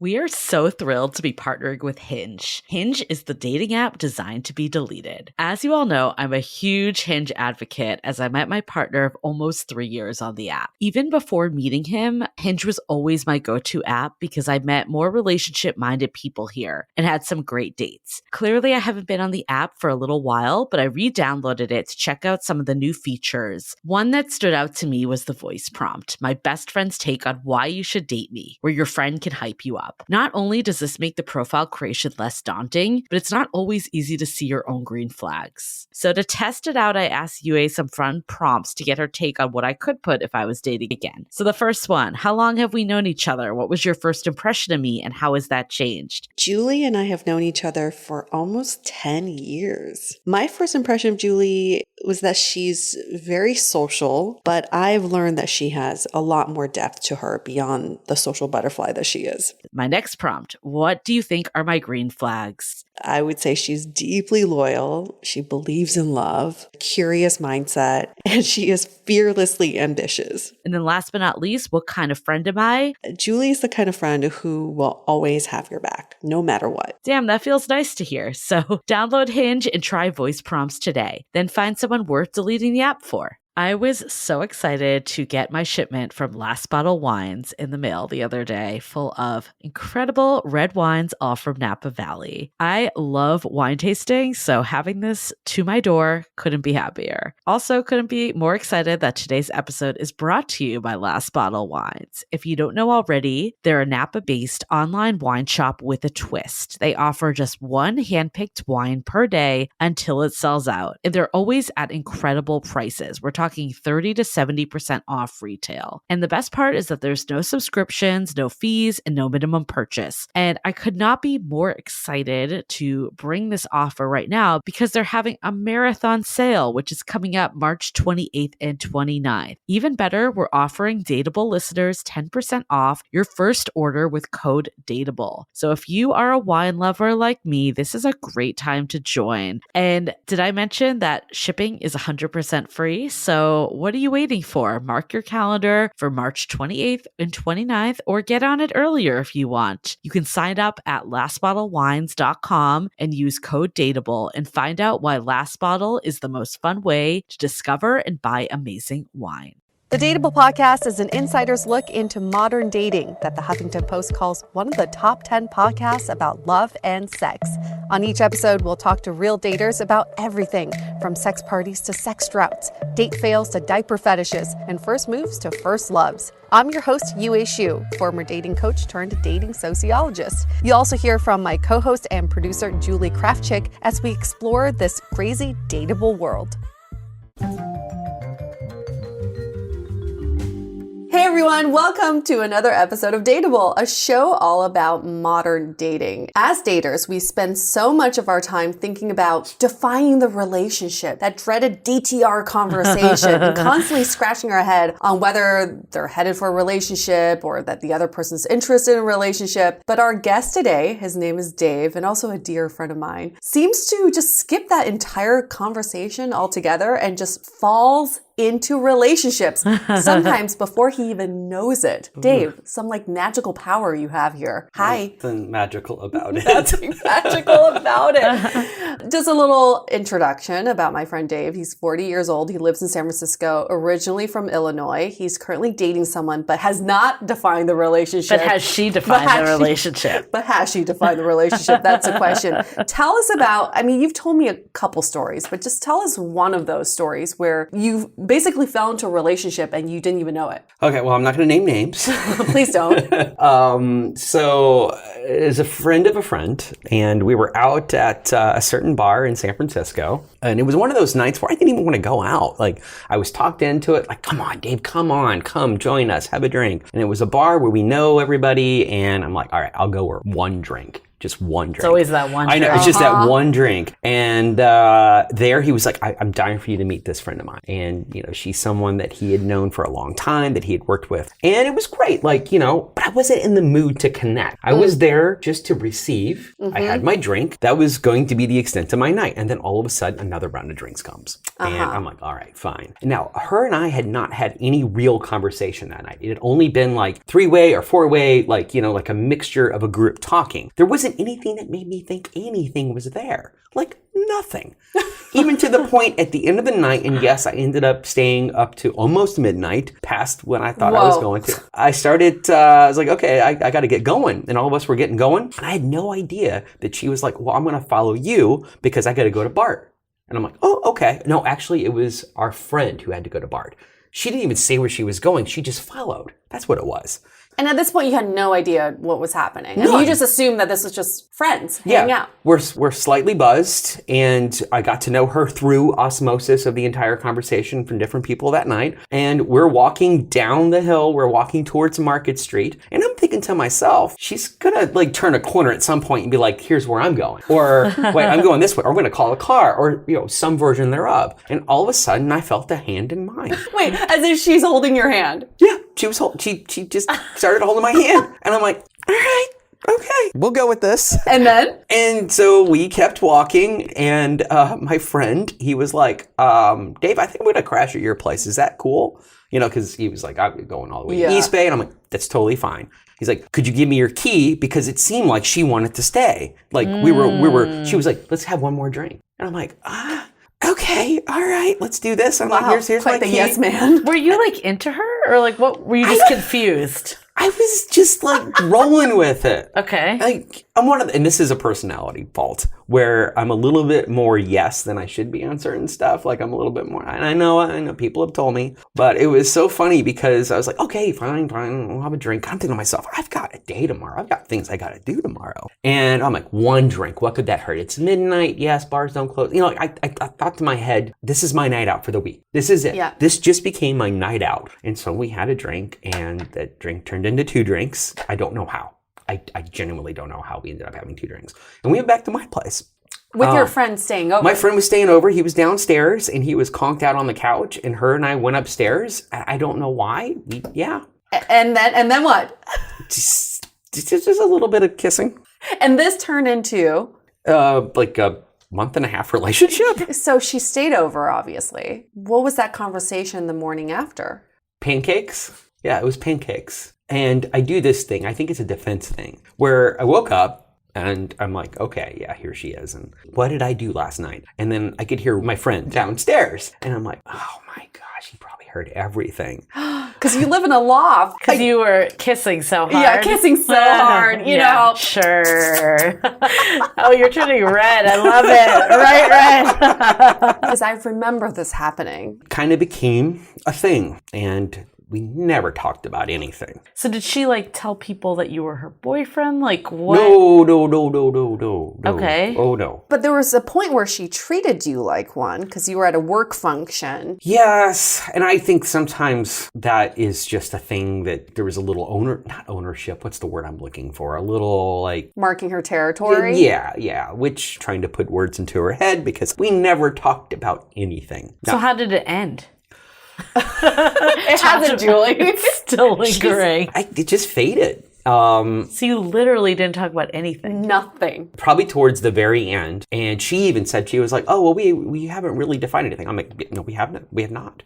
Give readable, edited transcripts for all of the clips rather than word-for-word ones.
We are so thrilled to be partnering with Hinge. Hinge is the dating app designed to be deleted. As you all know, I'm a huge Hinge advocate as I met my partner of almost 3 years on the app. Even before meeting him, Hinge was always my go-to app because I met more relationship-minded people here and had some great dates. Clearly, I haven't been on the app for a little while, but I re-downloaded it to check out some of the new features. One that stood out to me was the voice prompt, my best friend's take on why you should date me, where your friend can hype you up. Not only does this make the profile creation less daunting, but it's not always easy to see your own green flags. So to test it out, I asked Yue some fun prompts to get her take on what I could put if I was dating again. So the first one, how long have we known each other? What was your first impression of me and how has that changed? Julie and I have known each other for almost 10 years. My first impression of Julie was that she's very social, but I've learned that she has a lot more depth to her beyond the social butterfly that she is. My next prompt, what do you think are my green flags? I would say she's deeply loyal. She believes in love, curious mindset, and she is fearlessly ambitious. And then last but not least, what kind of friend am I? Julie is the kind of friend who will always have your back, no matter what. Damn, that feels nice to hear. So download Hinge and try voice prompts today. Then find someone worth deleting the app for. I was so excited to get my shipment from Last Bottle Wines in the mail the other day, full of incredible red wines, all from Napa Valley. I love wine tasting, so having this to my door couldn't be happier. Also, couldn't be more excited that today's episode is brought to you by Last Bottle Wines. If you don't know already, they're a Napa-based online wine shop with a twist. They offer just one handpicked wine per day until it sells out, and they're always at incredible prices. We're talking 30 to 70% off retail. And the best part is that there's no subscriptions, no fees, and no minimum purchase. And I could not be more excited to bring this offer right now because they're having a marathon sale, which is coming up March 28th and 29th. Even better, we're offering Dateable listeners 10% off your first order with code DATEABLE. So if you are a wine lover like me, this is a great time to join. And did I mention that shipping is 100% free? So what are you waiting for? Mark your calendar for March 28th and 29th or get on it earlier if you want. You can sign up at lastbottlewines.com and use code DATEABLE and find out why Last Bottle is the most fun way to discover and buy amazing wine. The Dateable podcast is an insider's look into modern dating that the Huffington Post calls one of the top 10 podcasts about love and sex. On each episode, we'll talk to real daters about everything from sex parties to sex droughts, date fails to diaper fetishes, and first moves to first loves. I'm your host, Yue Xu, former dating coach turned dating sociologist. You'll also hear from my co-host and producer, Julie Krafchick, as we explore this crazy dateable world. Hey everyone, welcome to another episode of Dateable, a show all about modern dating. As daters, we spend so much of our time thinking about defining the relationship, that dreaded DTR conversation, and constantly scratching our head on whether they're headed for a relationship or that the other person's interested in a relationship. But our guest today, his name is Dave, and also a dear friend of mine, seems to just skip that entire conversation altogether and just falls into relationships, sometimes before he even knows it. Dave, some like magical power you have here. Hi. Nothing magical about it. Nothing magical about it. Just a little introduction about my friend Dave. He's 40 years old. He lives in San Francisco, originally from Illinois. He's currently dating someone, but has not defined the relationship. But has she defined the relationship? But has she defined the relationship? That's the question. Tell us about, I mean, you've told me a couple stories, but just tell us one of those stories where you've basically fell into a relationship and you didn't even know it. Okay, well, I'm not going to name names. Please don't. So, as a friend of a friend, and we were out at a certain bar in San Francisco, and it was one of those nights where I didn't even want to go out. Like, I was talked into it, like, come on, Dave, come join us, have a drink. And it was a bar where we know everybody, and I'm like, all right, I'll go for one drink. just one drink. It's always that one I know, drink. it's just that one drink. And there he was like, I'm dying for you to meet this friend of mine. And, you know, she's someone that he had known for a long time, that he had worked with. And it was great, like, you know, but I wasn't in the mood to connect. I was there just to receive. I had my drink. That was going to be the extent of my night. And then all of a sudden, another round of drinks comes. And I'm like, all right, fine. Now, her and I had not had any real conversation that night. It had only been like 3-way or 4-way, like, you know, like a mixture of a group talking. There wasn't anything that made me think anything was there. Like, nothing. Even to the point at the end of the night, and yes, I ended up staying up to almost midnight, past when I thought I was going to. I started, I was like, okay, I got to get going. And all of us were getting going. And I had no idea that she was like, well, I'm going to follow you because I got to go to Bart. And I'm like, oh, okay. No, actually, it was our friend who had to go to Bart. She didn't even say where she was going. She just followed. That's what it was. And at this point, you had no idea what was happening. And you just assumed that this was just friends hanging out. We're slightly buzzed, and I got to know her through osmosis of the entire conversation from different people that night. And we're walking down the hill. We're walking towards Market Street. And I'm thinking to myself, she's going to like turn a corner at some point and be like, here's where I'm going. Or wait, I'm going this way. Or I'm going to call a car, or, you know, some version thereof. And all of a sudden, I felt a hand in mine. Wait, as if she's holding your hand. Yeah, she just started holding my hand. And I'm like, all right, okay, we'll go with this. And then? And so we kept walking, and my friend, he was like, Dave, I think I'm going to crash at your place. Is that cool? You know, because he was like, I'm going all the way to East Bay. And I'm like, that's totally fine. He's like, could you give me your key? Because it seemed like she wanted to stay. Like she was like, let's have one more drink. And I'm like, okay, all right, let's do this. I'm like, here's my key. Yes, man. Were you like into her, or like what? Were you just confused? I was just like rolling with it. Okay. Like, I'm one of the, and this is a personality fault, where I'm a little bit more yes than I should be on certain stuff. Like, I'm a little bit more, and I know people have told me, but it was so funny because I was like, okay, fine, I'll have a drink. I'm thinking to myself, I've got a day tomorrow. I've got things I got to do tomorrow. And I'm like, one drink, what could that hurt? It's midnight. Yes, bars don't close. You know, I thought to my head, this is my night out for the week. This is it. Yeah. This just became my night out. And so we had a drink, and that drink turned into 2 drinks. I don't know how. I genuinely don't know how we ended up having 2 drinks. And we went back to my place. With your friend staying over. My friend was staying over. He was downstairs, and he was conked out on the couch, and her and I went upstairs. I don't know why. And then what? Just a little bit of kissing. And this turned into? Like a month-and-a-half relationship. So she stayed over, obviously. What was that conversation the morning after? Pancakes. Yeah, it was pancakes. And I do this thing, I think it's a defense thing, where I woke up and I'm like, okay, yeah, here she is. And what did I do last night? And then I could hear my friend downstairs. And I'm like, oh my gosh, he probably heard everything. Because you live in a loft. Because you were kissing so hard. Yeah, kissing so hard, you know. Sure. Oh, you're turning red. I love it. Right red. Because I remember this happening. Kind of became a thing. And we never talked about anything. So did she like tell people that you were her boyfriend? Like what? No. Okay. Oh, no. But there was a point where she treated you like one because you were at a work function. Yes. And I think sometimes that is just a thing that there was a little not ownership. What's the word I'm looking for? A little like... Marking her territory? Yeah. Which trying to put words into her head because we never talked about anything. So how did it end? It hasn't, Julie. It's still lingering. It just faded. So you literally didn't talk about anything? Nothing. Probably towards the very end. And she even said, she was like, oh, well, we haven't really defined anything. I'm like, no, we haven't. We have not.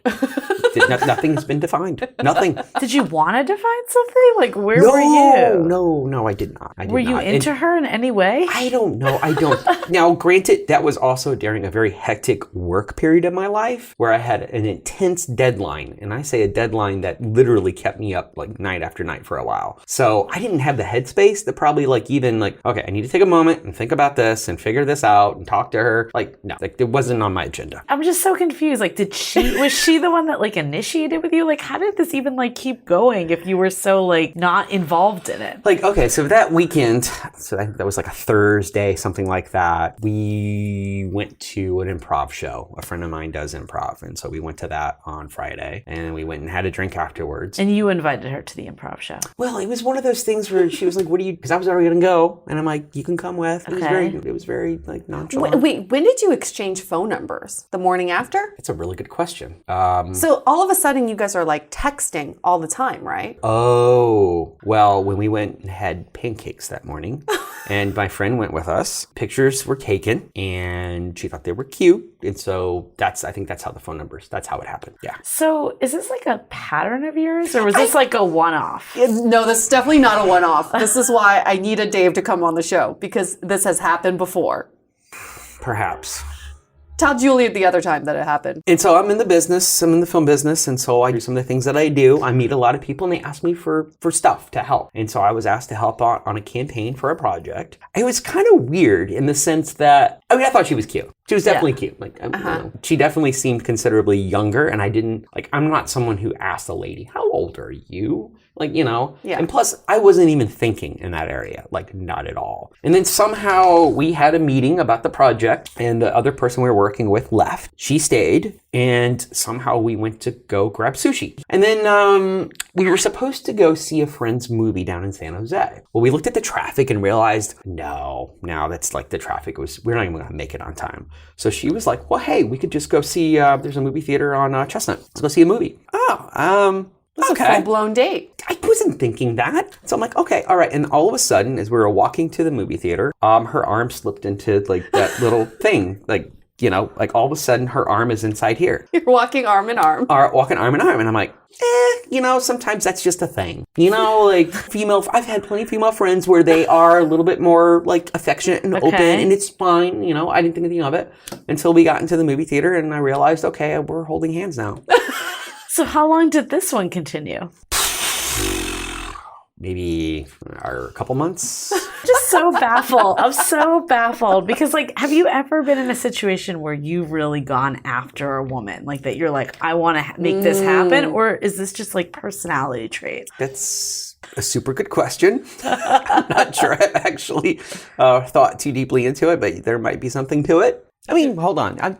Nothing has been defined. Nothing. Did you want to define something? Like, where were you? No, I did not. Were you into her in any way? I don't know. I don't. Now, granted, that was also during a very hectic work period of my life where I had an intense deadline. And I say a deadline that literally kept me up like night after night for a while. So I didn't have the headspace to probably like even like, okay, I need to take a moment and think about this and figure this out and talk to her. Like, no, like it wasn't on my agenda. I'm just so confused. Like, was she the one that like initiated with you? Like, how did this even like keep going if you were so like not involved in it? Like, okay, so that weekend, so that was like a Thursday, something like that. We went to an improv show. A friend of mine does improv. And so we went to that on Friday and we went and had a drink afterwards. And you invited her to the improv show. Well, it was one of those things where she was like, what do you, because I was already going to go. And I'm like, you can come with. It was very like nonchalant. Wait, when did you exchange phone numbers? The morning after? It's a really good question. So all of a sudden you guys are like texting all the time, right? Oh, well, when we went and had pancakes that morning and my friend went with us, pictures were taken and she thought they were cute. And so I think that's how the phone numbers, that's how it happened. Yeah. So is this like a pattern of yours or was this like a one-off? No, this is definitely not a one-off. This is why I needed Dave to come on the show because this has happened before. Perhaps. Tell Julie the other time that it happened. And so I'm in the film business. And so I do some of the things that I do. I meet a lot of people and they ask me for stuff to help. And so I was asked to help out on a campaign for a project. It was kind of weird in the sense that, I mean, I thought she was cute. She was definitely cute. Like, you know, she definitely seemed considerably younger. And I'm not someone who asked a lady, how old are you? Like, you know, and plus I wasn't even thinking in that area, like not at all. And then somehow we had a meeting about the project and the other person we were working with left. She stayed and somehow we went to go grab sushi. And then we were supposed to go see a friend's movie down in San Jose. Well, we looked at the traffic and realized, no, that's like the traffic we're not even going to make it on time. So she was like, well, hey, we could just go see, there's a movie theater on Chestnut. Let's go see a movie. That's a full-blown date. I wasn't thinking that. So I'm like, okay, all right. And all of a sudden, as we were walking to the movie theater, her arm slipped into like that little thing. Like, you know, like all of a sudden her arm is inside here. You're walking arm in arm. Walking arm in arm. And I'm like, you know, sometimes that's just a thing. You know, like I've had plenty of female friends where they are a little bit more like affectionate and open and it's fine. You know, I didn't think anything of it until we got into the movie theater and I realized, okay, we're holding hands now. So how long did this one continue? Maybe a couple months. Just so baffled. I'm so baffled because like, have you ever been in a situation where you've really gone after a woman? Like that you're like, I want to make this happen? Or is this just like personality traits? That's a super good question. I'm not sure I've actually thought too deeply into it, but there might be something to it. I mean, hold on.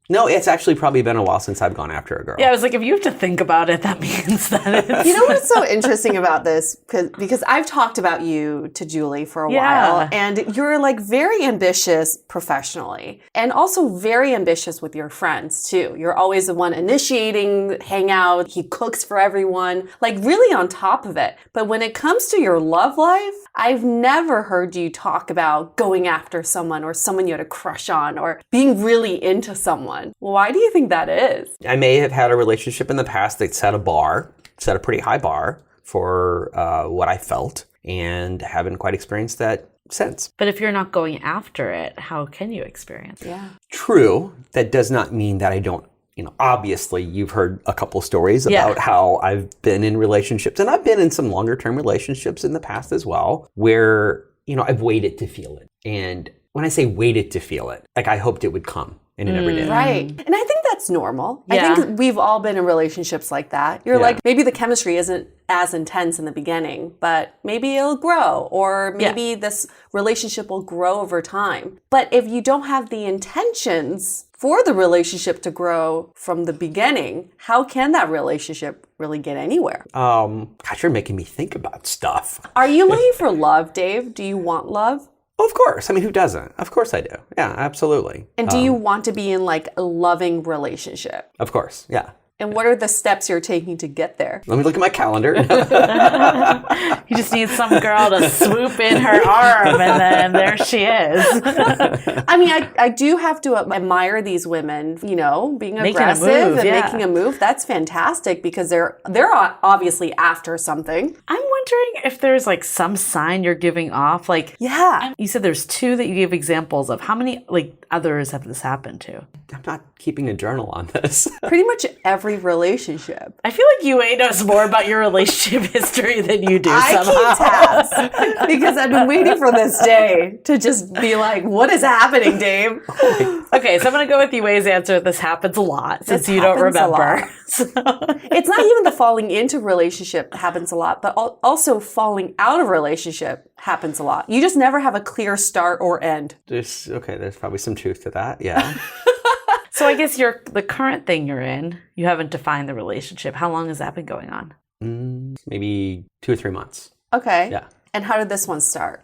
No, it's actually probably been a while since I've gone after a girl. Yeah, I was like, if you have to think about it, that means that it's... You know what's so interesting about this? Because I've talked about you to Julie for a while, and you're like very ambitious professionally, and also very ambitious with your friends too. You're always the one initiating hangout. He cooks for everyone, like really on top of it. But when it comes to your love life, I've never heard you talk about going after someone or someone you had a crush on or being really into someone. Why do you think that is? I may have had a relationship in the past that set a pretty high bar for what I felt and haven't quite experienced that since. But if you're not going after it, how can you experience it? Yeah. True. That does not mean that I don't, you know, obviously you've heard a couple stories about how I've been in relationships and I've been in some longer term relationships in the past as well where, you know, I've waited to feel it. And when I say waited to feel it, like I hoped it would come. And it never did. Right. And I think that's normal. I think we've all been in relationships like that. You're like, maybe the chemistry isn't as intense in the beginning, but maybe it'll grow or maybe this relationship will grow over time. But if you don't have the intentions for the relationship to grow from the beginning, how can that relationship really get anywhere? Gosh, you're making me think about stuff. Are you looking for love, Dave? Do you want love? Of course. I mean, who doesn't? Of course I do. Yeah, absolutely. And do you want to be in like a loving relationship? Of course. Yeah. And what are the steps you're taking to get there? Let me look at my calendar. You just need some girl to swoop in her arm and then there she is. I mean, I do have to admire these women, you know, being aggressive and making a move. That's fantastic because they're obviously after something. I'm wondering if there's like some sign you're giving off. Like, you said there's 2 that you gave examples of. How many like others have this happened to? I'm not keeping a journal on this. Pretty much every every relationship. I feel like UA knows more about your relationship history than you do somehow. I keep tabs because I've been waiting for this day to just be like, what is happening, Dave? Okay, so I'm going to go with UA's answer. This happens a lot since you don't remember. So. It's not even the falling into relationship happens a lot, but also falling out of relationship happens a lot. You just never have a clear start or end. There's probably some truth to that. Yeah. So I guess the current thing you're in, you haven't defined the relationship. How long has that been going on? Maybe 2 or 3 months. Okay. Yeah. And how did this one start?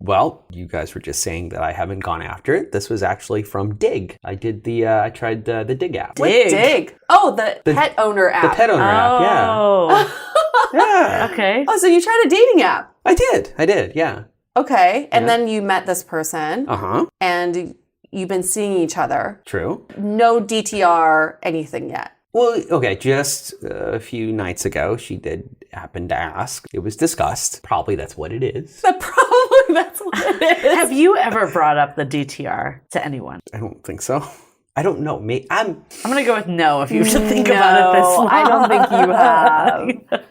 Well, you guys were just saying that I haven't gone after it. This was actually from Dig. I tried the Dig app. What Dig? Oh, the pet owner app. The pet owner app, yeah. Oh. Yeah. Okay. Oh, so you tried a dating app? I did, yeah. Okay. And then you met this person. Uh-huh. And you've been seeing each other. True. No DTR anything yet. Well, okay, just a few nights ago, she did happen to ask. It was discussed. Probably that's what it is. Probably that's what it is. Have you ever brought up the DTR to anyone? I don't think so. I don't know. I'm going to go with no if you should think about it this long. I don't think you have.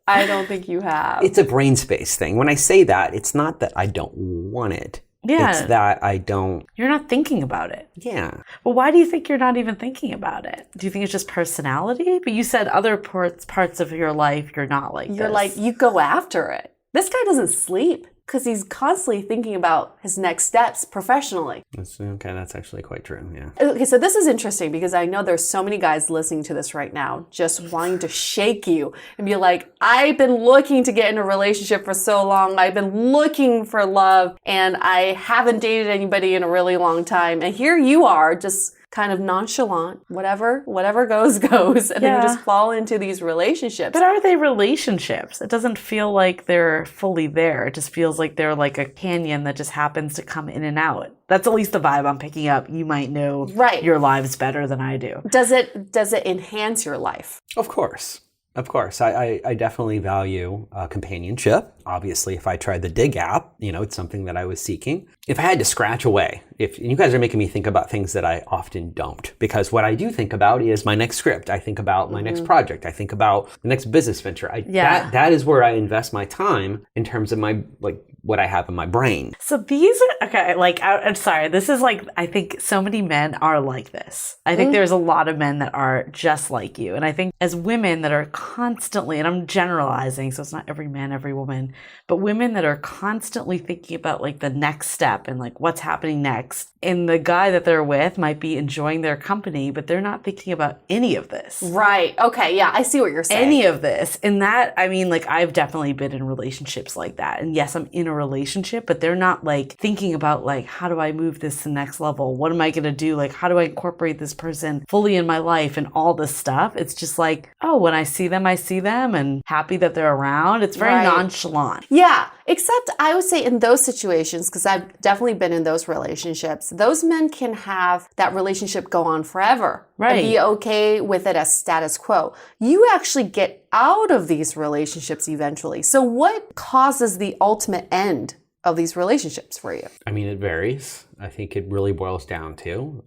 I don't think you have. It's a brain space thing. When I say that, it's not that I don't want it. Yeah. It's that I don't. You're not thinking about it. Yeah. Well, why do you think you're not even thinking about it? Do you think it's just personality? But you said other parts of your life, you're not like You're this. like, you go after it. This guy doesn't sleep because he's constantly thinking about his next steps professionally. That's actually quite true, yeah. Okay, so this is interesting because I know there's so many guys listening to this right now just wanting to shake you and be like, I've been looking to get in a relationship for so long. I've been looking for love and I haven't dated anybody in a really long time. And here you are just kind of nonchalant, whatever goes, and then you just fall into these relationships. But are they relationships? It doesn't feel like they're fully there. It just feels like they're like a canyon that just happens to come in and out. That's at least the vibe I'm picking up. You might know your lives better than I do. Does it enhance your life? Of course. I definitely value companionship. Obviously, if I tried the Dig app, it's something that I was seeking. If I had to scratch away, if you guys are making me think about things that I often don't, because what I do think about is my next script. I think about my next project. I think about the next business venture. That is where I invest my time in terms of my, what I have in my brain. So these are, okay, I'm sorry. This is I think so many men are like this. I think there's a lot of men that are just like you. And I think as women that are constantly, and I'm generalizing, so it's not every man, every woman, but women that are constantly thinking about the next step and what's happening next. And the guy that they're with might be enjoying their company, but they're not thinking about any of this. Right. Okay. Yeah. I see what you're saying. Any of this. And that, I've definitely been in relationships like that. And yes, I'm in a relationship, but they're not thinking about how do I move this to the next level? What am I going to do? How do I incorporate this person fully in my life and all this stuff? It's just when I see them and happy that they're around. It's very nonchalant. Yeah. Except I would say in those situations, because I've definitely been in those relationships, those men can have that relationship go on forever. Right. And be okay with it as status quo. You actually get out of these relationships eventually. So what causes the ultimate end of these relationships for you? It varies. I think it really boils down to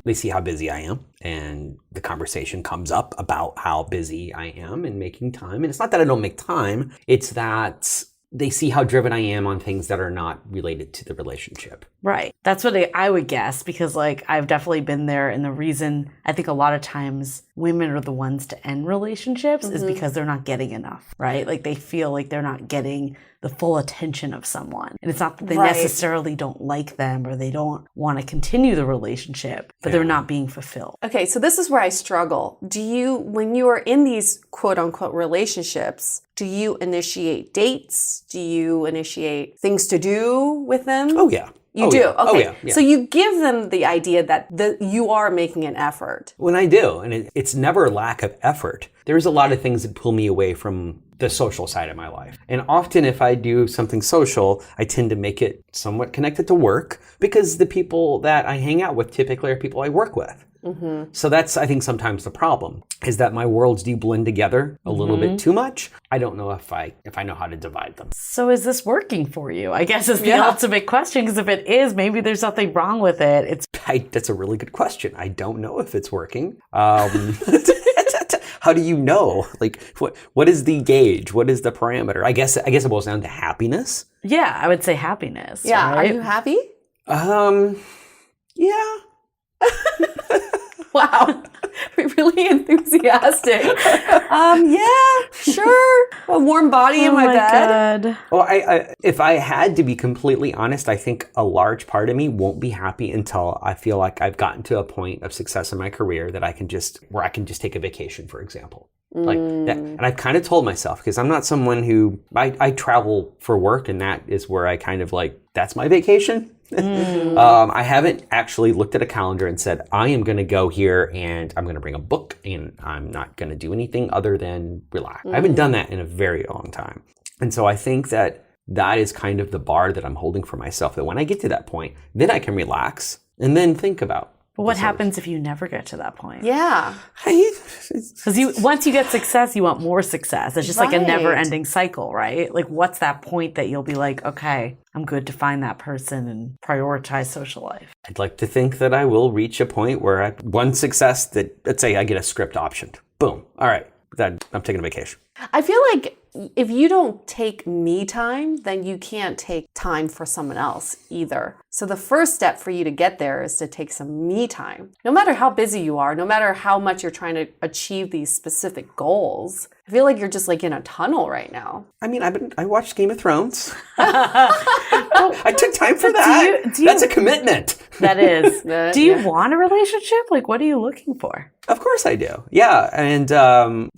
they see how busy I am and the conversation comes up about how busy I am and making time. And it's not that I don't make time. It's that they see how driven I am on things that are not related to the relationship. Right. That's what I would guess, because I've definitely been there. And the reason I think a lot of times women are the ones to end relationships is because they're not getting enough, right? They feel like they're not getting the full attention of someone. And it's not that they necessarily don't like them or they don't want to continue the relationship, but they're not being fulfilled. Okay, so this is where I struggle. When you are in these quote unquote relationships, do you initiate dates? Do you initiate things to do with them? Oh, yeah. You do? Yeah. Okay. Oh, yeah. So you give them the idea that you are making an effort. When I do, and it's never lack of effort. There's a lot of things that pull me away from the social side of my life. And often if I do something social, I tend to make it somewhat connected to work because the people that I hang out with typically are people I work with. So that's, I think, sometimes the problem is that my worlds do blend together a little bit too much. I don't know if I know how to divide them. So is this working for you? I guess is the ultimate question, because if it is, maybe there's something wrong with it. That's a really good question. I don't know if it's working. How do you know? Like, what is the gauge? What is the parameter? I guess it boils down to happiness. Yeah, I would say happiness. Yeah. Right? Are you happy? Yeah. Wow. Really enthusiastic. Yeah, sure. A warm body in my bed. God. Well, I if I had to be completely honest, I think a large part of me won't be happy until I feel like I've gotten to a point of success in my career that I can just take a vacation, for example. Like that. And I've kind of told myself, because I'm not someone who, I travel for work, and that is where I kind of like, that's my vacation. I haven't actually looked at a calendar and said, I am going to go here and I'm going to bring a book and I'm not going to do anything other than relax. I haven't done that in a very long time. And so I think that is kind of the bar that I'm holding for myself, that when I get to that point, then I can relax and then think about. But what happens if you never get to that point? Yeah. Because once you get success, you want more success. It's just like a never-ending cycle, right? Like, what's that point that you'll be like, okay, I'm good to find that person and prioritize social life? I'd like to think that I will reach a point where one success that, let's say I get a script optioned. Boom. All right. Then I'm taking a vacation. I feel like if you don't take me time, then you can't take time for someone else either. So the first step for you to get there is to take some me time. No matter how busy you are, no matter how much you're trying to achieve these specific goals, I feel like you're just like in a tunnel right now. I mean, I watched Game of Thrones. I took time for that. That's a commitment. That is. Do you want a relationship? Like, what are you looking for? Of course I do. Yeah. And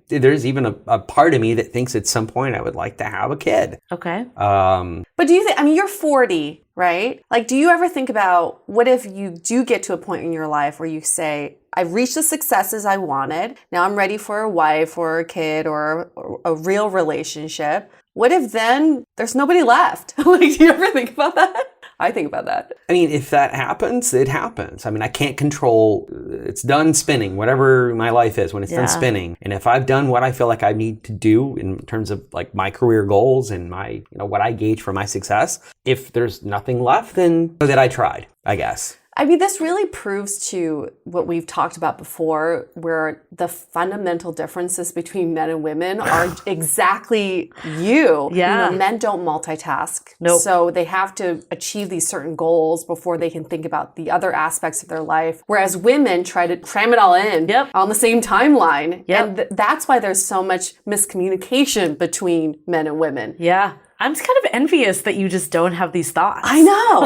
there's even a part of me that thinks at some point I would like to have a kid. Okay. But do you think, I mean, you're 40, right? Like, do you ever think about what if you do get to a point in your life where you say, I've reached the successes I wanted. Now I'm ready for a wife or a kid or a real relationship. What if then there's nobody left? Like, do you ever think about that? I think about that. I mean, if that happens, it happens. I mean, I can't control, it's done spinning, whatever my life is when it's done spinning. And if I've done what I feel like I need to do in terms of like my career goals and my, what I gauge for my success, if there's nothing left, then that I tried, I guess. I mean, this really proves to what we've talked about before, where the fundamental differences between men and women are exactly you. Yeah. Men don't multitask. Nope. So they have to achieve these certain goals before they can think about the other aspects of their life. Whereas women try to cram it all in on the same timeline. Yep. And that's why there's so much miscommunication between men and women. Yeah. I'm just kind of envious that you just don't have these thoughts. I know.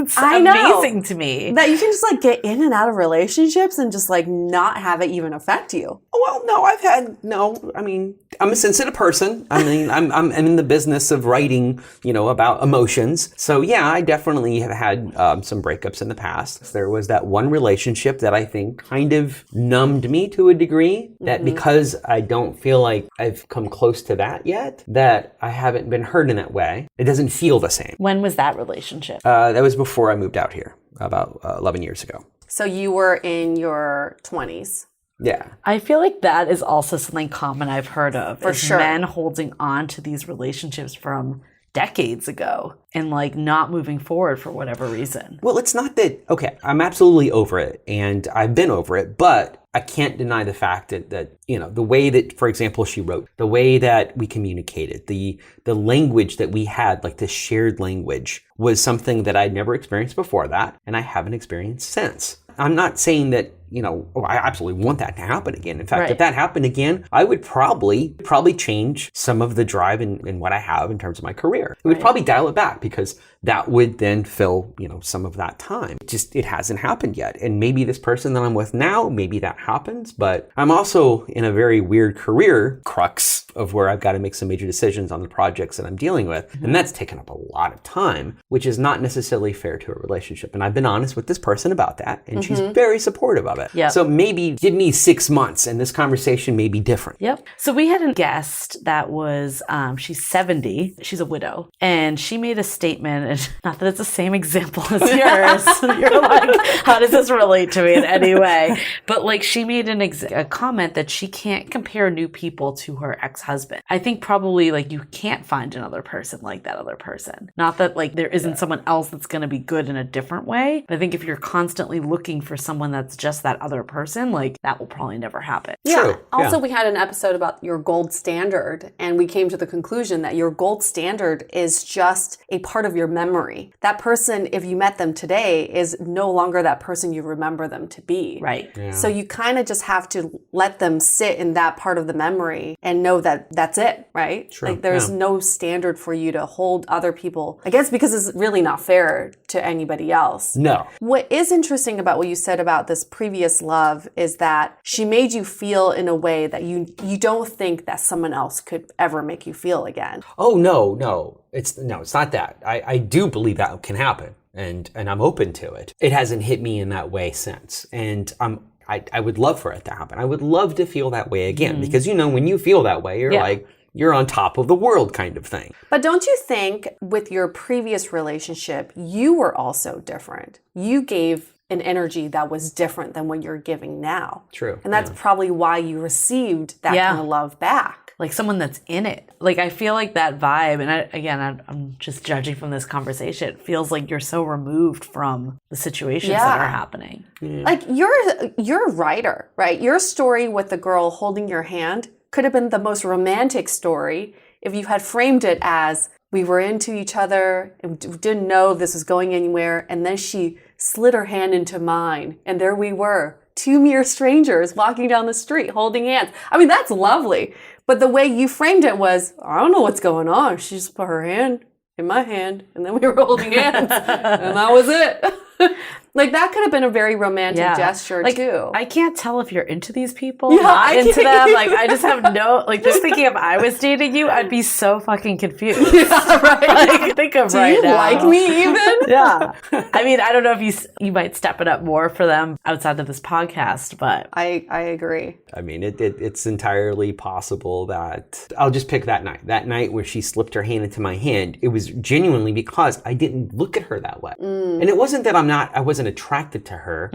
It's amazing to me. That you can just like get in and out of relationships and just like not have it even affect you. Well, no, I mean, I'm a sensitive person. I mean, I'm in the business of writing, about emotions. So yeah, I definitely have had some breakups in the past. There was that one relationship that I think kind of numbed me to a degree, that because I don't feel like I've come close to that yet, that I haven't been hurt in that way. It doesn't feel the same. When was that relationship? That was before I moved out here, about 11 years ago. So you were in your 20s. Yeah. I feel like that is also something common I've heard of. For sure. Men holding on to these relationships from decades ago and like not moving forward for whatever reason. Well, it's not that, okay, I'm absolutely over it and I've been over it, but I can't deny the fact that the way that, for example, she wrote, the way that we communicated, the language that we had, like this shared language, was something that I'd never experienced before that, and I haven't experienced since. I'm not saying that, I absolutely want that to happen again. In fact, if that happened again, I would probably change some of the drive in what I have in terms of my career. It would probably dial it back, because that would then fill, some of that time. It hasn't happened yet. And maybe this person that I'm with now, maybe that happens, but I'm also in a very weird career crux of where I've got to make some major decisions on the projects that I'm dealing with. Mm-hmm. And that's taken up a lot of time, which is not necessarily fair to a relationship. And I've been honest with this person about that, and she's very supportive of of it. Yep. So maybe give me 6 months and this conversation may be different. Yep. So we had a guest that was, she's 70. She's a widow. And she made a statement, and not that it's the same example as yours. You're like, how does this relate to me in any way? But like she made a comment that she can't compare new people to her ex-husband. I think probably like you can't find another person like that other person. Not that like there isn't someone else that's going to be good in a different way. But I think if you're constantly looking for someone that's just that other person, like that will probably never happen. Yeah. True. Also, Yeah. we had an episode about your gold standard, and we came to the conclusion that your gold standard is just a part of your memory. That person, if you met them today, is no longer that person you remember them to be. Right. Yeah. So you kind of just have to let them sit in that part of the memory and know that that's it, right? True. Like there's no standard for you to hold other people against, because it's really not fair to anybody else. No. What is interesting about what you said about this previous love is that she made you feel in a way that you don't think that someone else could ever make you feel again. Oh, no. It's not that. I do believe that can happen. And I'm open to it. It hasn't hit me in that way since. And I would love for it to happen. I would love to feel that way again. Because, when you feel that way, you're like, you're on top of the world kind of thing. But don't you think with your previous relationship, you were also different? You gave an energy that was different than what you're giving now. True. And that's probably why you received that kind of love back. Like someone that's in it. Like I feel like that vibe, and I'm just judging from this conversation, it feels like you're so removed from the situations that are happening. Like you're a writer, right? Your story with the girl holding your hand could have been the most romantic story if you had framed it as we were into each other and didn't know this was going anywhere, and then she slid her hand into mine, and there we were, two mere strangers walking down the street holding hands. I mean, that's lovely. But the way you framed it was, I don't know what's going on. She just put her hand in my hand, and then we were holding hands, and that was it. Like, that could have been a very romantic gesture, like, too. I can't tell if you're into these people, Yeah, not into them. can't. Like, I just have just thinking if I was dating you, I'd be so fucking confused. Yeah, right. Like, think of Do right you now. like me even? Yeah. I mean, I don't know if you might step it up more for them outside of this podcast, but I agree. I mean, it's entirely possible that I'll just pick that night where she slipped her hand into my hand. It was genuinely because I didn't look at her that way. And it wasn't that I wasn't attracted to her.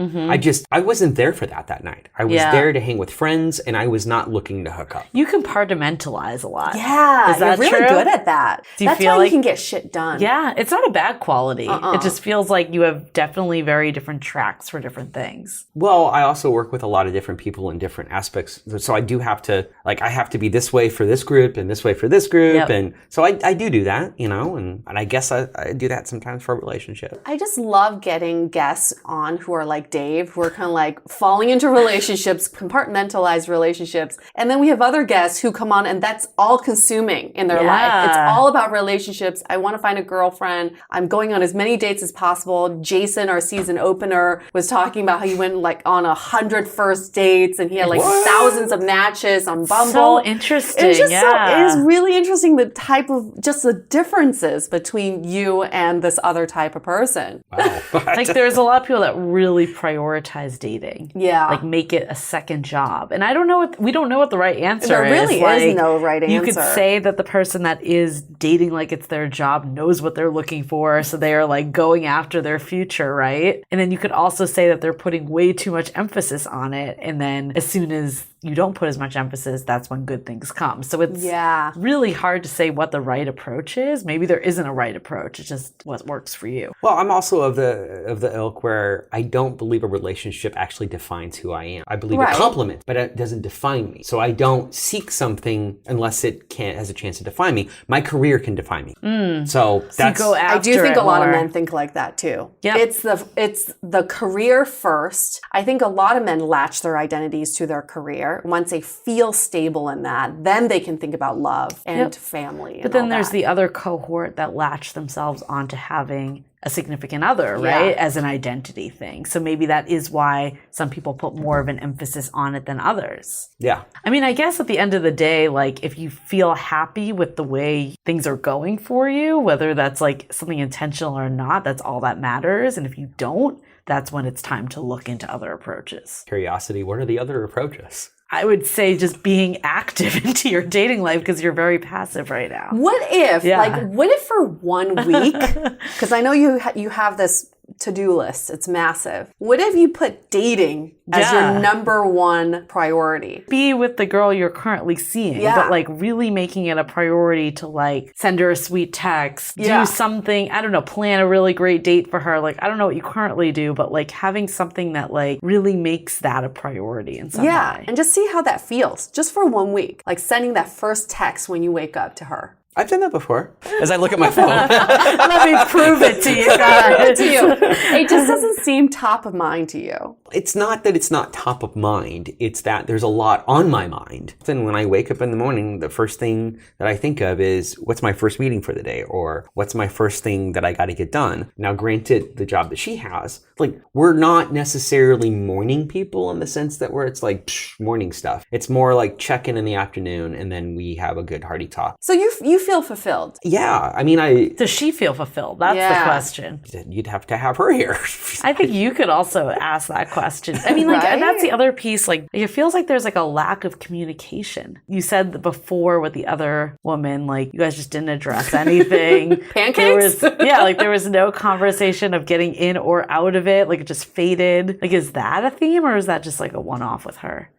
I wasn't there for that night. I was there to hang with friends, and I was not looking to hook up. you compartmentalize a lot. Yeah, Is that you're really true? good at that. Do you That's feel how like you can get shit done. Yeah, it's not a bad quality. It just feels like you have definitely very different tracks for different things. Well, I also work with a lot of different people in different aspects. So I do have to, I have to be this way for this group and this way for this group. Yep. And so I do that, and I guess I do that sometimes for a relationship. I just love getting guests on who are like Dave, who are kind of like falling into relationships, compartmentalized relationships. And then we have other guests who come on and that's all consuming in their life. It's all about relationships. I want to find a girlfriend. I'm going on as many dates as possible. Jason, our season opener, was talking about how he went like on 100 first dates and he had like thousands of matches on Bumble. So interesting. It's just yeah. it is really interesting the type of, just the differences between you and this other type of person. Wow. Like there's a lot of people that really prioritize dating. Yeah. Like make it a second job. And we don't know what the right answer There really is. Like, is no right You could answer. say that the person that is dating like it's their job knows what they're looking for. So they are like going after their future, right? And then you could also say that they're putting way too much emphasis on it. And then as soon as you don't put as much emphasis, that's when good things come. So it's really hard to say what the right approach is. Maybe there isn't a right approach. It's just what works for you. Well, I'm also of the ilk where I don't believe a relationship actually defines who I am. I believe it complements, but it doesn't define me. So I don't seek something unless it has a chance to define me. My career can define me. So that's... You go after I do think a lot of more. men think like that too. Yep. It's the career first. I think a lot of men latch their identities to their career. Once they feel stable in that, then they can think about love and family. But then there's the other cohort that latch themselves onto having a significant other, right? As an identity thing. So maybe that is why some people put more of an emphasis on it than others. Yeah. I mean, I guess at the end of the day, like if you feel happy with the way things are going for you, whether that's like something intentional or not, that's all that matters. And if you don't, that's when it's time to look into other approaches. Curiosity, what are the other approaches? I would say just being active into your dating life because you're very passive right now. What if for 1 week, because I know you have this to-do list, it's massive. What if you put dating as your number one priority? Be with the girl you're currently seeing, but like really making it a priority to like send her a sweet text, do something, I don't know, plan a really great date for her. Like, I don't know what you currently do, but like having something that like really makes that a priority in some way. And just see how that feels, just for 1 week. Like sending that first text when you wake up to her. I've done that before. As I look at my phone. Let me prove it to you. It just doesn't seem top of mind to you. It's not that it's not top of mind. It's that there's a lot on my mind. Then when I wake up in the morning, the first thing that I think of is what's my first meeting for the day, or what's my first thing that I got to get done. Now, granted, the job that she has, like we're not necessarily morning people in the sense that where it's like morning stuff. It's more like check-in in the afternoon, and then we have a good hearty talk. So you feel fulfilled? Yeah, I mean, Does she feel fulfilled? That's the question. You'd have to have her here. I think you could also ask that question. I mean, like, that's the other piece. Like, it feels like there's like a lack of communication. You said that before with the other woman, like, you guys just didn't address anything. Pancakes? There was no conversation of getting in or out of it. Like, it just faded. Like, is that a theme, or is that just like a one-off with her?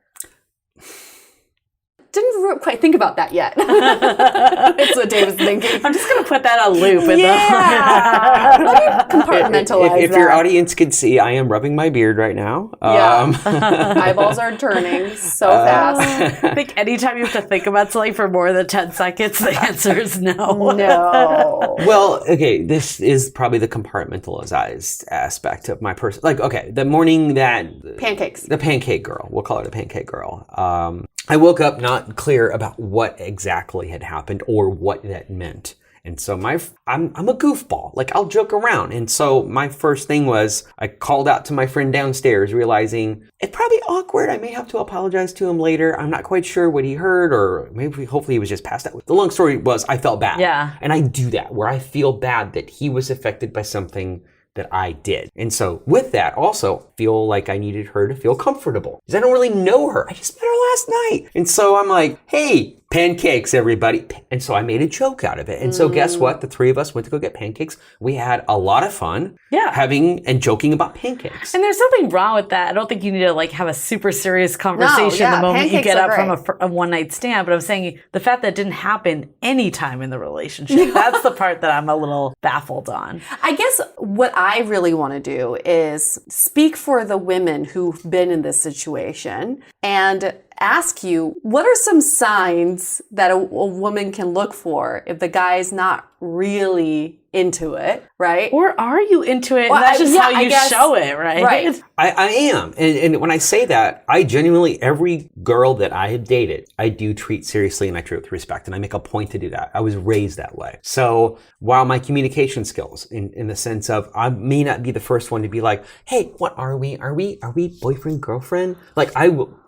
Didn't quite think about that yet. That's what Dave was thinking. I'm just going to put that on loop. Let me compartmentalize if your audience could see, I am rubbing my beard right now. Eyeballs are turning so fast. I think anytime you have to think about something for more than 10 seconds, the answer is no. No. Well, okay, this is probably the compartmentalized aspect of my person. Like, okay, the morning that... Pancakes. The pancake girl. We'll call her the pancake girl. I woke up not clear about what exactly had happened or what that meant. And so I'm a goofball. Like, I'll joke around. And so my first thing was I called out to my friend downstairs, realizing it's probably awkward. I may have to apologize to him later. I'm not quite sure what he heard, or maybe hopefully he was just passed out. The long story was I felt bad. Yeah. And I do that where I feel bad that he was affected by something that I did. And so with that, also feel like I needed her to feel comfortable because I don't really know her. I just met her last night. And so I'm like, hey, pancakes, everybody. And so I made a joke out of it. And so guess what? The three of us went to go get pancakes. We had a lot of fun having and joking about pancakes. And there's nothing wrong with that. I don't think you need to like have a super serious conversation the moment you get up from a one night stand. But I'm saying the fact that it didn't happen anytime in the relationship, that's the part that I'm a little baffled on. I guess what I really want to do is speak for the women who've been in this situation and ask you, what are some signs that a woman can look for if the guy's not really into it, right? Or are you into it? Well, that's just how you show it, right? Right. I am. And when I say that, I genuinely, every girl that I have dated, I do treat seriously and I treat with respect. And I make a point to do that. I was raised that way. So while my communication skills, in the sense of I may not be the first one to be like, hey, what are we? Are we boyfriend, girlfriend? Like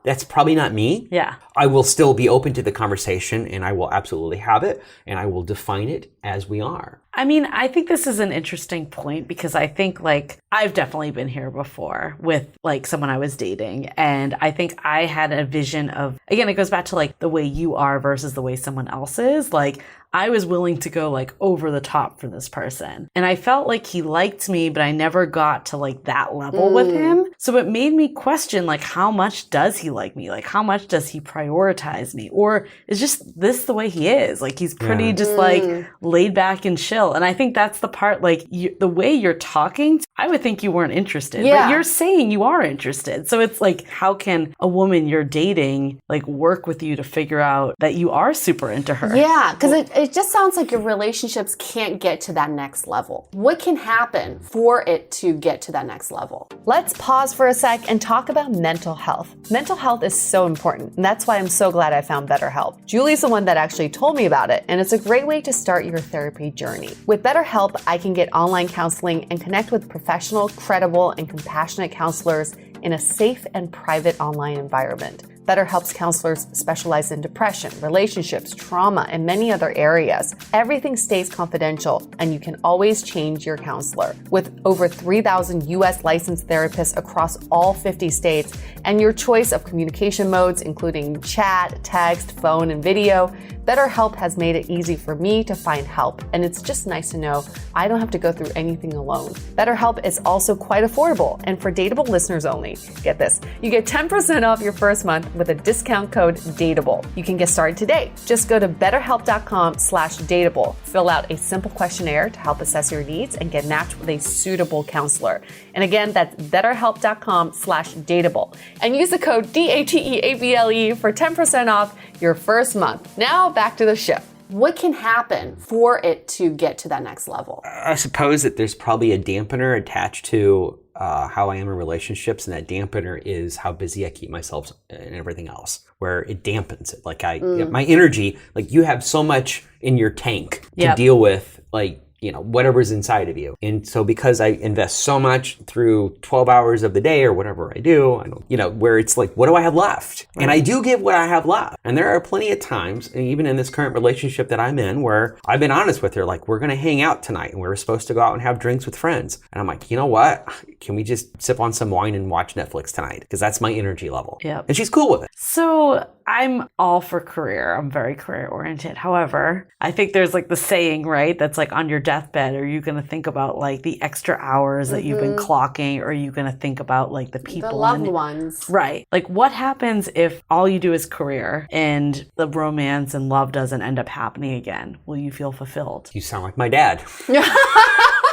that's probably not me. Yeah. I will still be open to the conversation and I will absolutely have it and I will define it as we are. I mean, I think this is an interesting point because I think like I've definitely been here before with like someone I was dating. And I think I had a vision of, again, it goes back to like the way you are versus the way someone else is. Like I was willing to go like over the top for this person. And I felt like he liked me, but I never got to like that level with him. So it made me question like, how much does he like me? Like, how much does he prioritize me? Or is just this the way he is? Like, he's pretty just like laid back and chill. And I think that's the part, like the way you're talking I would think you weren't interested, Yeah. but you're saying you are interested. So it's like, how can a woman you're dating like work with you to figure out that you are super into her? Yeah, because it just sounds like your relationships can't get to that next level. What can happen for it to get to that next level? Let's pause for a sec and talk about mental health. Mental health is so important, and that's why I'm so glad I found BetterHelp. Julie's the one that actually told me about it, and it's a great way to start your therapy journey. With BetterHelp, I can get online counseling and connect with professional, credible, and compassionate counselors in a safe and private online environment. BetterHelp's counselors specialize in depression, relationships, trauma, and many other areas. Everything stays confidential, and you can always change your counselor. With over 3,000 U.S. licensed therapists across all 50 states, and your choice of communication modes, including chat, text, phone, and video, BetterHelp has made it easy for me to find help, and it's just nice to know I don't have to go through anything alone. BetterHelp is also quite affordable, and for Dateable listeners only, get this, you get 10% off your first month with a discount code DATEABLE. You can get started today. Just go to betterhelp.com/dateable, fill out a simple questionnaire to help assess your needs, and get matched with a suitable counselor. And again, that's betterhelp.com/dateable. And use the code DATEABLE for 10% off your first month. Now back to the show. What can happen for it to get to that next level? I suppose that there's probably a dampener attached to how I am in relationships, and that dampener is how busy I keep myself and everything else, where it dampens it. Like my energy, like you have so much in your tank to deal with, like, you know, whatever's inside of you. And so because I invest so much through 12 hours of the day or whatever I do, where it's like, what do I have left? Right. And I do give what I have left. And there are plenty of times, and even in this current relationship that I'm in, where I've been honest with her, like, we're going to hang out tonight and we're supposed to go out and have drinks with friends. And I'm like, you know what? Can we just sip on some wine and watch Netflix tonight? Because that's my energy level. Yep. And she's cool with it. So I'm all for career. I'm very career oriented. However, I think there's like the saying, right? That's like, on your deathbed, are you going to think about like the extra hours that you've been clocking? Or are you going to think about like the people? The loved ones. Right. Like, what happens if all you do is career and the romance and love doesn't end up happening again? Will you feel fulfilled? You sound like my dad.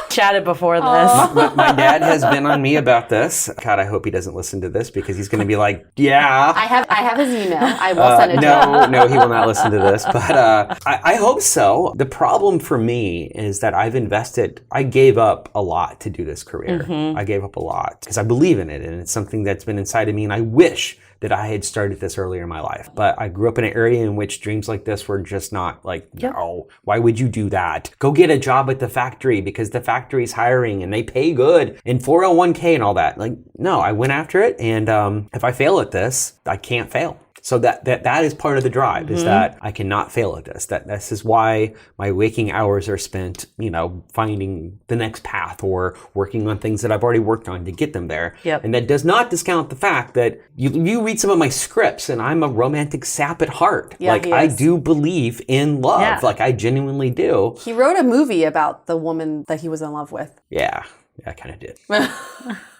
Chatted before this. My dad has been on me about this. God, I hope he doesn't listen to this, because he's going to be like, yeah. I have his email. I will send it to him. No, he will not listen to this. But I hope so. The problem for me is that I gave up a lot to do this career. I gave up a lot because I believe in it, and it's something that's been inside of me, and I wish that I had started this earlier in my life. But I grew up in an area in which dreams like this were just not like, no, why would you do that? Go get a job at the factory because the factory's hiring and they pay good and 401k and all that. Like, no, I went after it. And if I fail at this, I can't fail. So that is part of the drive, is that I cannot fail at this. This is why my waking hours are spent, finding the next path or working on things that I've already worked on to get them there. Yep. And that does not discount the fact that you read some of my scripts, and I'm a romantic sap at heart. Yeah, like, I do believe in love. Yeah. Like, I genuinely do. He wrote a movie about the woman that he was in love with. Yeah, I kind of did.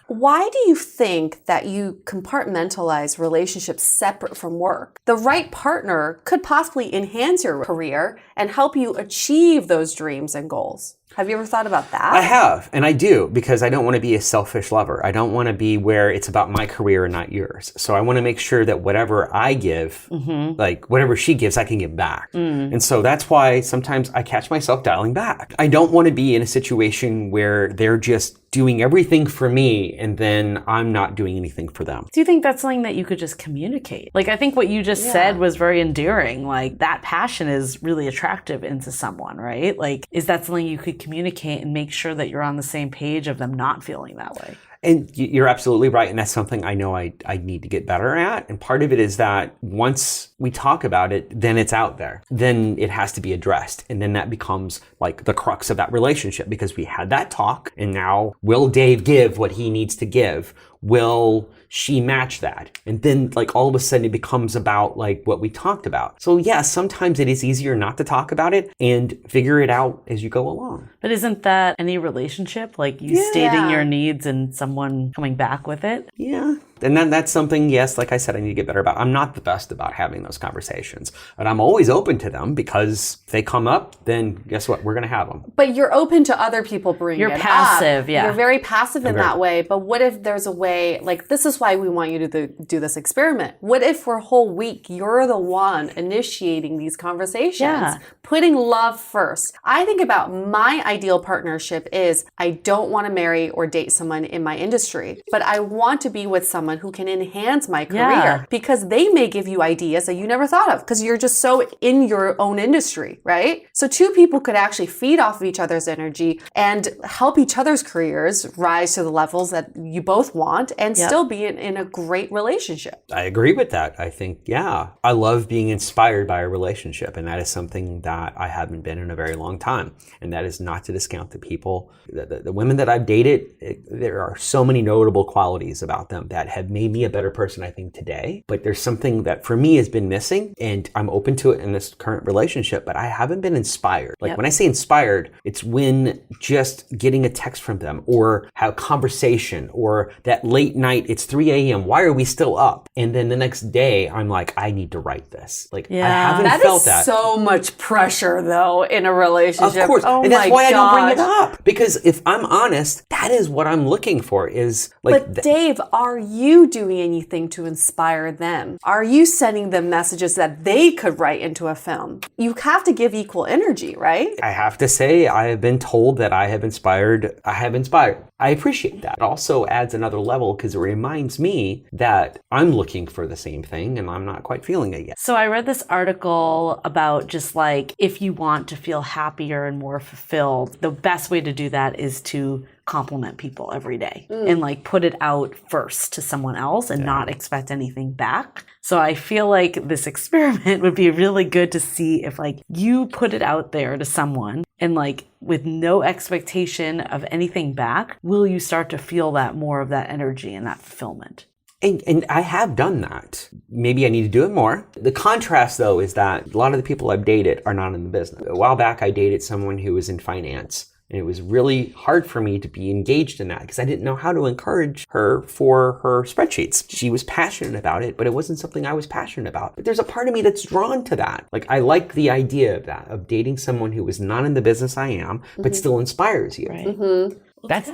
Why do you think that you compartmentalize relationships separate from work? The right partner could possibly enhance your career and help you achieve those dreams and goals. Have you ever thought about that? I have, and I do, because I don't want to be a selfish lover. I don't want to be where it's about my career and not yours. So I want to make sure that whatever I give, like whatever she gives, I can give back. And so that's why sometimes I catch myself dialing back. I don't want to be in a situation where they're just doing everything for me and then I'm not doing anything for them. Do you think that's something that you could just communicate? Like, I think what you just said was very endearing. Like, that passion is really attractive into someone, right? Like, is that something you could communicate and make sure that you're on the same page of them not feeling that way? And you're absolutely right. And that's something I know I need to get better at. And part of it is that once we talk about it, then it's out there. Then it has to be addressed. And then that becomes like the crux of that relationship, because we had that talk. And now, will Dave give what he needs to give? Will she match that? And then like all of a sudden it becomes about like what we talked about. So yeah, sometimes it is easier not to talk about it and figure it out as you go along. But isn't that any relationship? Like you stating your needs and someone coming back with it? Yeah. And then that's something, yes, like I said, I need to get better about. I'm not the best about having those conversations, but I'm always open to them because if they come up, then guess what? We're going to have them. But you're open to other people bringing You're it passive, up. yeah. You're very passive in that way. But what if there's a way, like, this is why we want you to do this experiment. What if for a whole week, you're the one initiating these conversations, putting love first? I think about my ideal partnership is I don't want to marry or date someone in my industry, but I want to be with someone who can enhance my career because they may give you ideas that you never thought of because you're just so in your own industry, right? So two people could actually feed off of each other's energy and help each other's careers rise to the levels that you both want and still be in a great relationship. I agree with that. I think, I love being inspired by a relationship. And that is something that I haven't been in a very long time. And that is not to discount the people, the women that I've dated. There are so many notable qualities about them that have made me a better person, I think, today. But there's something that for me has been missing, and I'm open to it in this current relationship, but I haven't been inspired. Like when I say inspired, it's when just getting a text from them or have conversation or that late night, it's 3 a.m. Why are we still up? And then the next day I'm like, I need to write this. Like I haven't felt that. That is so much pressure though in a relationship. Of course. Oh and that's why I don't bring it gosh. up. Because if I'm honest, that is what I'm looking for is like. But Dave, are you doing anything to inspire them? Are you sending them messages that they could write into a film? You have to give equal energy, right? I have to say, I have been told that I have inspired. I appreciate that. It also adds another level because it reminds me that I'm looking for the same thing and I'm not quite feeling it yet. So I read this article about just like if you want to feel happier and more fulfilled, the best way to do that is to compliment people every day and like put it out first to someone else and not expect anything back. So I feel like this experiment would be really good to see if like you put it out there to someone and like with no expectation of anything back, will you start to feel that more of that energy and that fulfillment? And I have done that. Maybe I need to do it more. The contrast, though, is that a lot of the people I've dated are not in the business. A while back, I dated someone who was in finance. And it was really hard for me to be engaged in that because I didn't know how to encourage her for her spreadsheets. She was passionate about it, but it wasn't something I was passionate about. But there's a part of me that's drawn to that. Like I like the idea of that, of dating someone who is not in the business I am, but still inspires you. Right.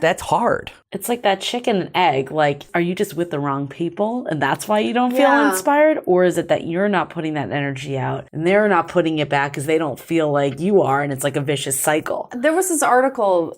That's hard. It's like that chicken and egg. Like, are you just with the wrong people and that's why you don't feel inspired? Or is it that you're not putting that energy out and they're not putting it back because they don't feel like you are and it's like a vicious cycle? There was this article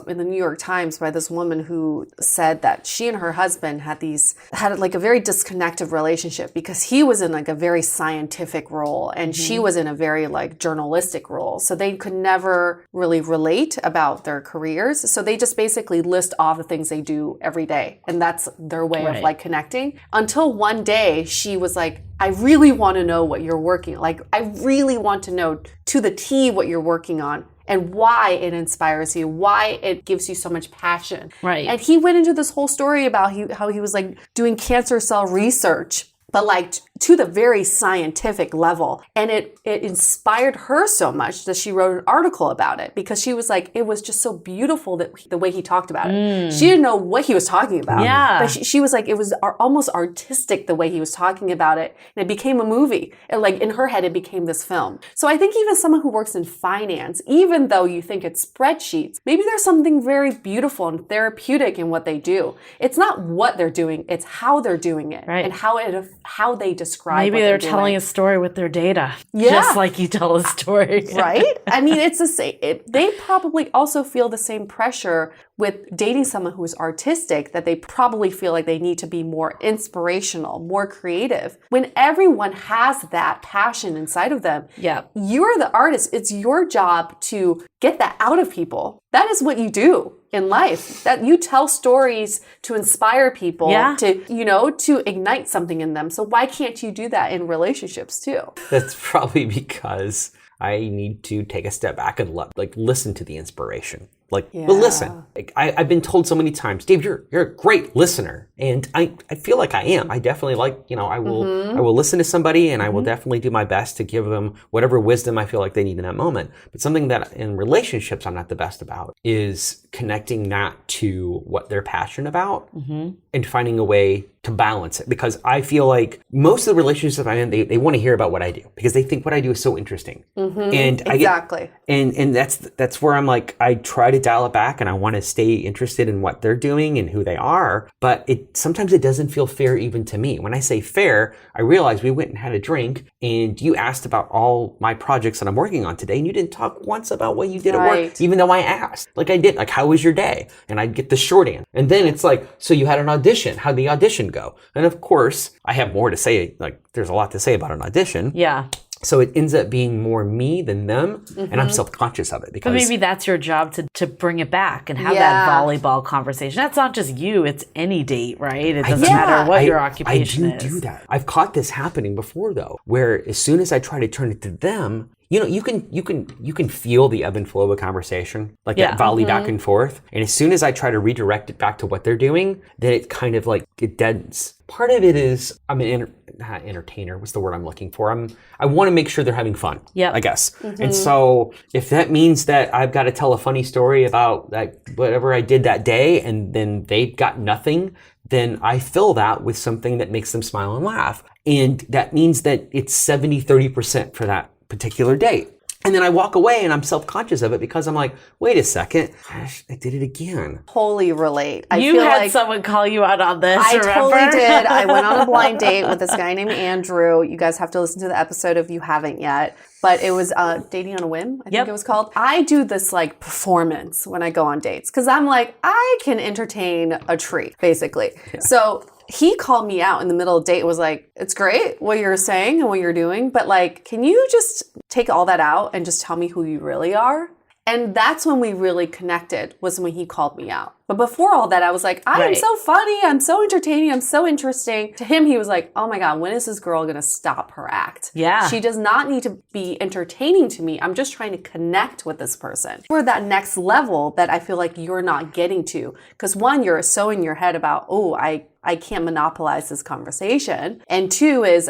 in the New York Times by this woman who said that she and her husband had like a very disconnected relationship because he was in like a very scientific role and she was in a very like journalistic role. So they could never really relate about their careers. So they just basically list off the things they do every day. And that's their way of like connecting. Until one day she was like, I really want to know what you're working on. Like, I really want to know to the T what you're working on and why it inspires you, why it gives you so much passion. Right. And he went into this whole story about how he was like doing cancer cell research, but like to the very scientific level. And it inspired her so much that she wrote an article about it because she was like, it was just so beautiful that the way he talked about it. She didn't know what he was talking about. Yeah. But she was like, it was almost artistic the way he was talking about it. And it became a movie. And like in her head, it became this film. So I think even someone who works in finance, even though you think it's spreadsheets, maybe there's something very beautiful and therapeutic in what they do. It's not what they're doing, it's how they're doing it and how they describe Maybe they're telling a story with their data. Just like you tell a story. Right? I mean, it's the same. They probably also feel the same pressure with dating someone who is artistic, that they probably feel like they need to be more inspirational, more creative. When everyone has that passion inside of them, you're the artist. It's your job to get that out of people. That is what you do in life, that you tell stories to inspire people, to ignite something in them. So why can't you do that in relationships too? That's probably because I need to take a step back and listen to the inspiration. But listen, I've been told so many times, Dave, you're a great listener. And I feel like I am. I definitely I will listen to somebody and I will definitely do my best to give them whatever wisdom I feel like they need in that moment. But something that in relationships I'm not the best about is connecting that to what they're passionate about and finding a way to balance it, because I feel like most of the relationships I'm in, they want to hear about what I do because they think what I do is so interesting. And Exactly. And that's where I'm like, I try to dial it back and I want to stay interested in what they're doing and who they are. But sometimes it doesn't feel fair even to me. When I say fair, I realize we went and had a drink and you asked about all my projects that I'm working on today and you didn't talk once about what you did at work, even though I asked. Like I did, like, how was your day? And I'd get the short answer. And then it's like, so you had an audition. How'd the audition go? And of course, I have more to say. Like, there's a lot to say about an audition. Yeah. So it ends up being more me than them, and I'm self-conscious of it because. But maybe that's your job to bring it back and have that volleyball conversation. That's not just you; it's any date, right? It doesn't matter what your occupation is. I do that. I've caught this happening before, though, where as soon as I try to turn it to them, you can feel the ebb and flow of a conversation, like that volley back and forth. And as soon as I try to redirect it back to what they're doing, then it kind of like it deadens. Part of it is I'm an not entertainer. What's the word I'm looking for? I want to make sure they're having fun. Yeah, I guess. And so if that means that I've got to tell a funny story about like whatever I did that day, and then they got nothing, then I fill that with something that makes them smile and laugh. And that means that it's 70-30% for that particular date. And then I walk away and I'm self-conscious of it because I'm like, wait a second, gosh, I did it again. Totally relate. You had someone call you out on this, I remember? totally did. I went on a blind date with this guy named Andrew. You guys have to listen to the episode if you haven't yet. But it was Dating on a Whim, I think it was called. I do this like performance when I go on dates because I'm like, I can entertain a tree, basically. Yeah. So he called me out in the middle of the date, was like, it's great what you're saying and what you're doing, but like, can you just take all that out and just tell me who you really are? And that's when we really connected, was when he called me out. But before all that, I was like, I am so funny. I'm so entertaining. I'm so interesting. To him, he was like, oh my God, when is this girl going to stop her act? Yeah. She does not need to be entertaining to me. I'm just trying to connect with this person. We're that next level that I feel like you're not getting to. Because one, you're so in your head about, oh, I can't monopolize this conversation. And two is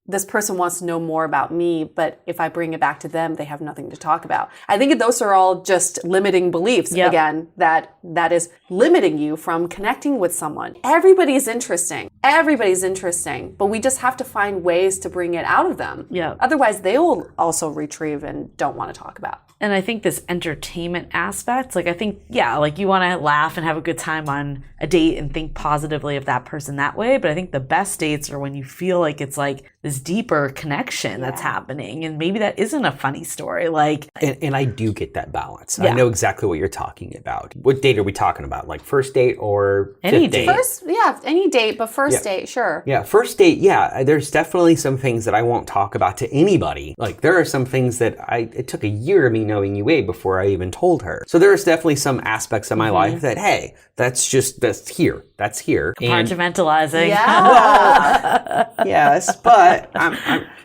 this person wants to know more about me, but if I bring it back to them, they have nothing to talk about. I think those are all just limiting beliefs, again, that is limiting you from connecting with someone. Everybody's interesting, but we just have to find ways to bring it out of them. Yeah. Otherwise, they will also retrieve and don't want to talk about. And I think this entertainment aspect, like I think, like you want to laugh and have a good time on a date and think positively of that person that way. But I think the best dates are when you feel like it's like this deeper connection that's happening. And maybe that isn't a funny story. Like, and I do get that balance. I know exactly what you're talking about. What date are we talking about? Like first date or any fifth date? date? Any date, but first date, sure. Yeah, first date, there's definitely some things that I won't talk about to anybody. Like there are some things that it took a year of me knowing you way before I even told her. So there's definitely some aspects of my life that, hey, that's here. Compartmentalizing. Yeah. Yes, but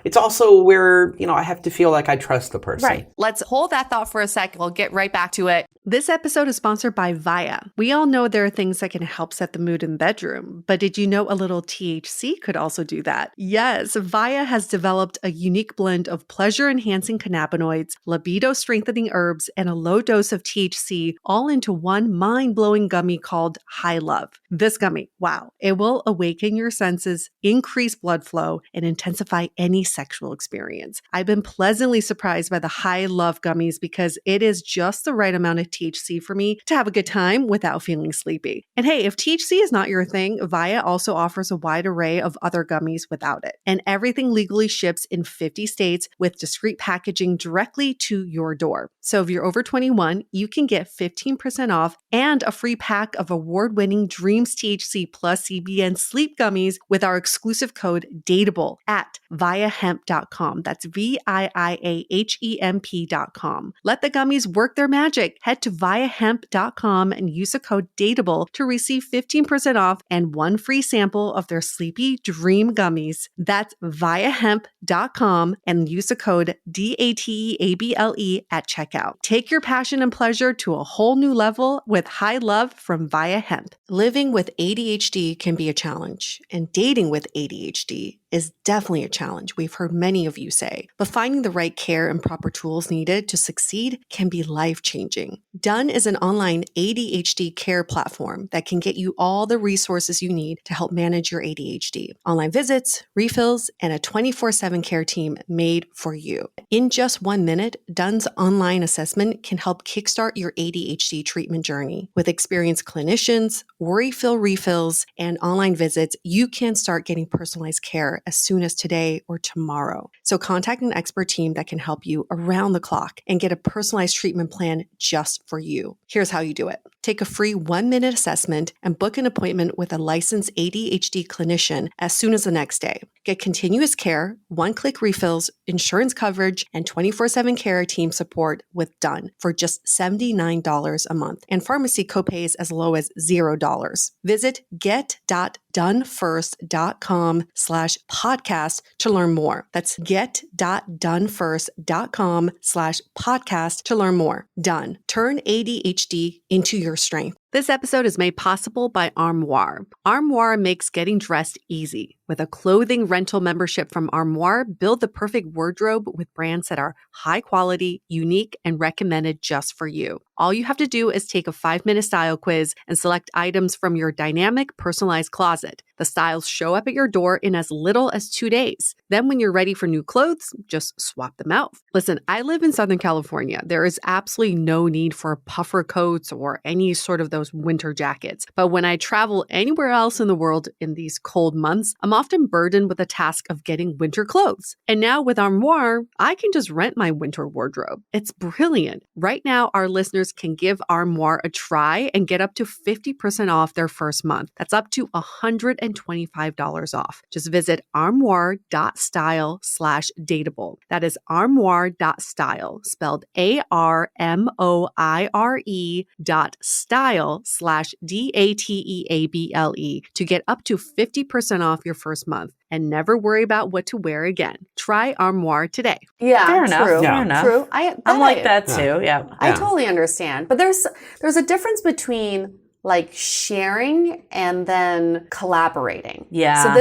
it's also where, I have to feel like I trust the person. Right. Let's hold that thought for a second. We'll get right back to it. This episode is sponsored by Via. We all know there are things that can help set the mood in the bedroom, but did you know a little THC could also do that? Yes, Via has developed a unique blend of pleasure-enhancing cannabinoids, libido-strengthening herbs, and a low dose of THC all into one mind-blowing gummy called High Love. This gummy, wow, it will awaken your senses, increase blood flow, and intensify any sexual experience. I've been pleasantly surprised by the High Love gummies because it is just the right amount of THC for me to have a good time without feeling sleepy. And hey, if THC is not your thing, Via also offers a wide array of other gummies without it. And everything legally ships in 50 states with discreet packaging directly to your door. So if you're over 21, you can get 15% off and a free pack of award-winning Dreams THC plus CBN sleep gummies with our exclusive code DATEABLE at viahemp.com. That's VIIAHEMP.com. Let the gummies work their magic. Head to viahemp.com and use the code DATEABLE to receive 15% off and one free sample of their Sleepy Dream gummies. That's viahemp.com and use the code DATEABLE at checkout. Take your passion and pleasure to a whole new level with High Love from Via Hemp. Living with ADHD can be a challenge, and dating with ADHD is definitely a challenge, we've heard many of you say, but finding the right care and proper tools needed to succeed can be life-changing. Done is an online ADHD care platform that can get you all the resources you need to help manage your ADHD. Online visits, refills, and a 24/7 care team made for you. In just 1 minute, Done's online assessment can help kickstart your ADHD treatment journey. With experienced clinicians, worry-fill refills, and online visits, you can start getting personalized care as soon as today or tomorrow. So contact an expert team that can help you around the clock and get a personalized treatment plan just for you. Here's how you do it. Take a free 1-minute assessment and book an appointment with a licensed ADHD clinician as soon as the next day. Get continuous care, one-click refills, insurance coverage, and 24/7 care team support with Done for just $79 a month, and pharmacy copays as low as $0. Visit get.donefirst.com/podcast to learn more. That's get.donefirst.com/podcast to learn more. Done. Turn ADHD into your strength. This episode is made possible by Armoire. Armoire makes getting dressed easy. With a clothing rental membership from Armoire, build the perfect wardrobe with brands that are high quality, unique, and recommended just for you. All you have to do is take a 5-minute style quiz and select items from your dynamic, personalized closet. The styles show up at your door in as little as 2 days. Then when you're ready for new clothes, just swap them out. Listen, I live in Southern California. There is absolutely no need for puffer coats or any sort of those winter jackets. But when I travel anywhere else in the world in these cold months, I'm often burdened with the task of getting winter clothes. And now with Armoire, I can just rent my winter wardrobe. It's brilliant. Right now, our listeners can give Armoire a try and get up to 50% off their first month. That's up to $125 off. Just visit armoire.style/dateable. That is armoire.style, spelled ARMOIRE.style/DATEABLE to get up to 50% off your first month and never worry about what to wear again. Try Armoire today. Yeah, Fair enough. true. Fair enough. True. I'm like that too. Yeah. I totally understand. But there's a difference between like sharing and then collaborating. Yeah. So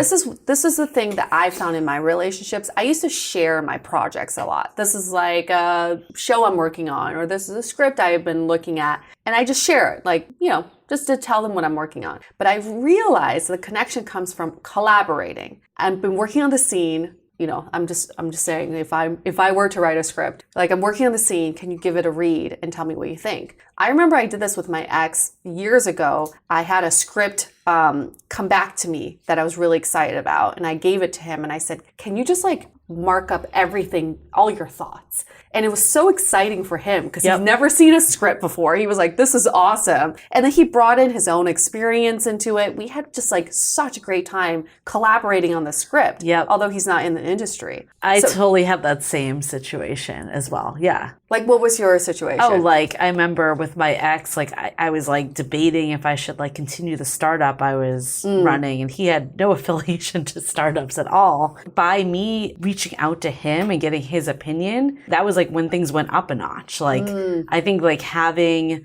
this is the thing that I found in my relationships. I used to share my projects a lot. This is like a show I'm working on, or this is a script I've been looking at, and I just share it, like, just to tell them what I'm working on. But I've realized the connection comes from collaborating. I've been working on the scene. I'm just saying, if I were to write a script, like, I'm working on the scene, can you give it a read and tell me what you think? I remember I did this with my ex years ago. I had a script come back to me that I was really excited about, and I gave it to him and I said, can you just like mark up everything, all your thoughts? And it was so exciting for him because he's never seen a script before. He was like, this is awesome. And then he brought in his own experience into it. We had just like such a great time collaborating on the script, although he's not in the industry. I totally have that same situation as well. Yeah. Like, what was your situation? Oh, like, I remember with my ex, like, I was like debating if I should like continue the startup I was running, and he had no affiliation to startups at all. By me reaching out to him and getting his opinion, that was like when things went up a notch. Like, I think like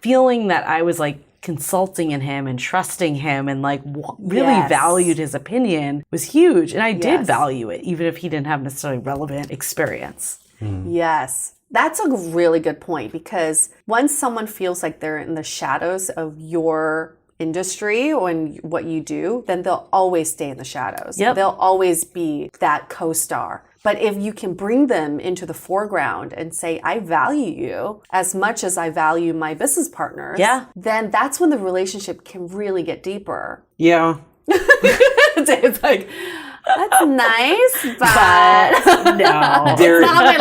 feeling that I was like consulting in him and trusting him and like really valued his opinion was huge. And I did value it, even if he didn't have necessarily relevant experience. Yes. That's a really good point, because once someone feels like they're in the shadows of your industry or in what you do, then they'll always stay in the shadows. They'll always be that co-star. But if you can bring them into the foreground and say, I value you as much as I value my business partners, then that's when the relationship can really get deeper. Yeah. It's like, that's nice, but no. It's not on my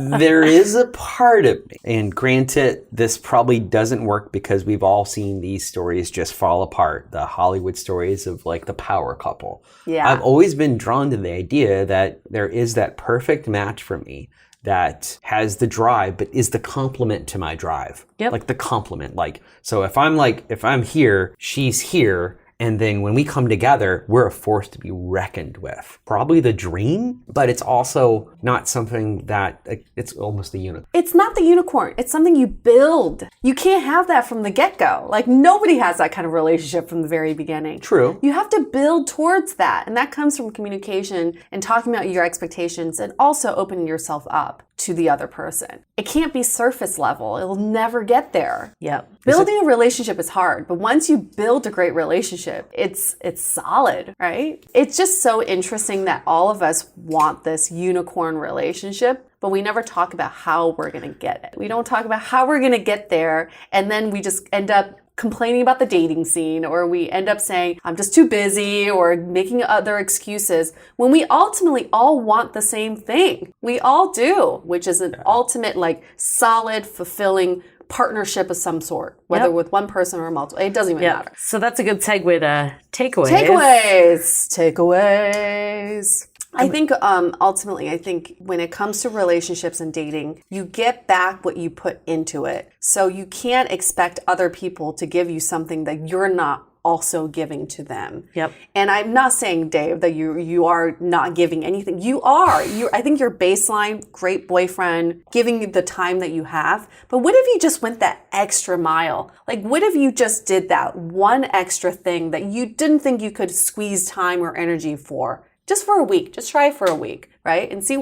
list. There is a part of me, and granted, this probably doesn't work because we've all seen these stories just fall apart. The Hollywood stories of like the power couple. Yeah. I've always been drawn to the idea that there is that perfect match for me that has the drive, but is the complement to my drive. Like the complement. Like, so if I'm here, she's here, And then when we come together, we're a force to be reckoned with. Probably the dream, but it's also not something that, it's almost the unicorn. It's not the unicorn. It's something you build. You can't have that from the get-go. Like nobody has that kind of relationship from the very beginning. True. You have to build towards that. And that comes from communication and talking about your expectations and also opening yourself up to the other person. It can't be surface level. It'll never get there. Yep. Building a relationship is hard, but once you build a great relationship, it's solid, right? It's just so interesting that all of us want this unicorn relationship, but we never talk about how we're going to get it. We don't talk about how we're going to get there, and then we just end up complaining about the dating scene, or we end up saying, I'm just too busy, or making other excuses, when we ultimately all want the same thing. We all do, which is an ultimate, like, solid, fulfilling partnership of some sort, whether with one person or multiple. It doesn't even matter. So that's a good segue to takeaways. Takeaways. I think ultimately, I think when it comes to relationships and dating, you get back what you put into it. So you can't expect other people to give you something that you're not also giving to them. Yep. And I'm not saying, Dave, that you are not giving anything. You are. I think your baseline, great boyfriend, giving you the time that you have. But what if you just went that extra mile? Like, what if you just did that one extra thing that you didn't think you could squeeze time or energy for? Just for a week. Just try it for a week, right? And see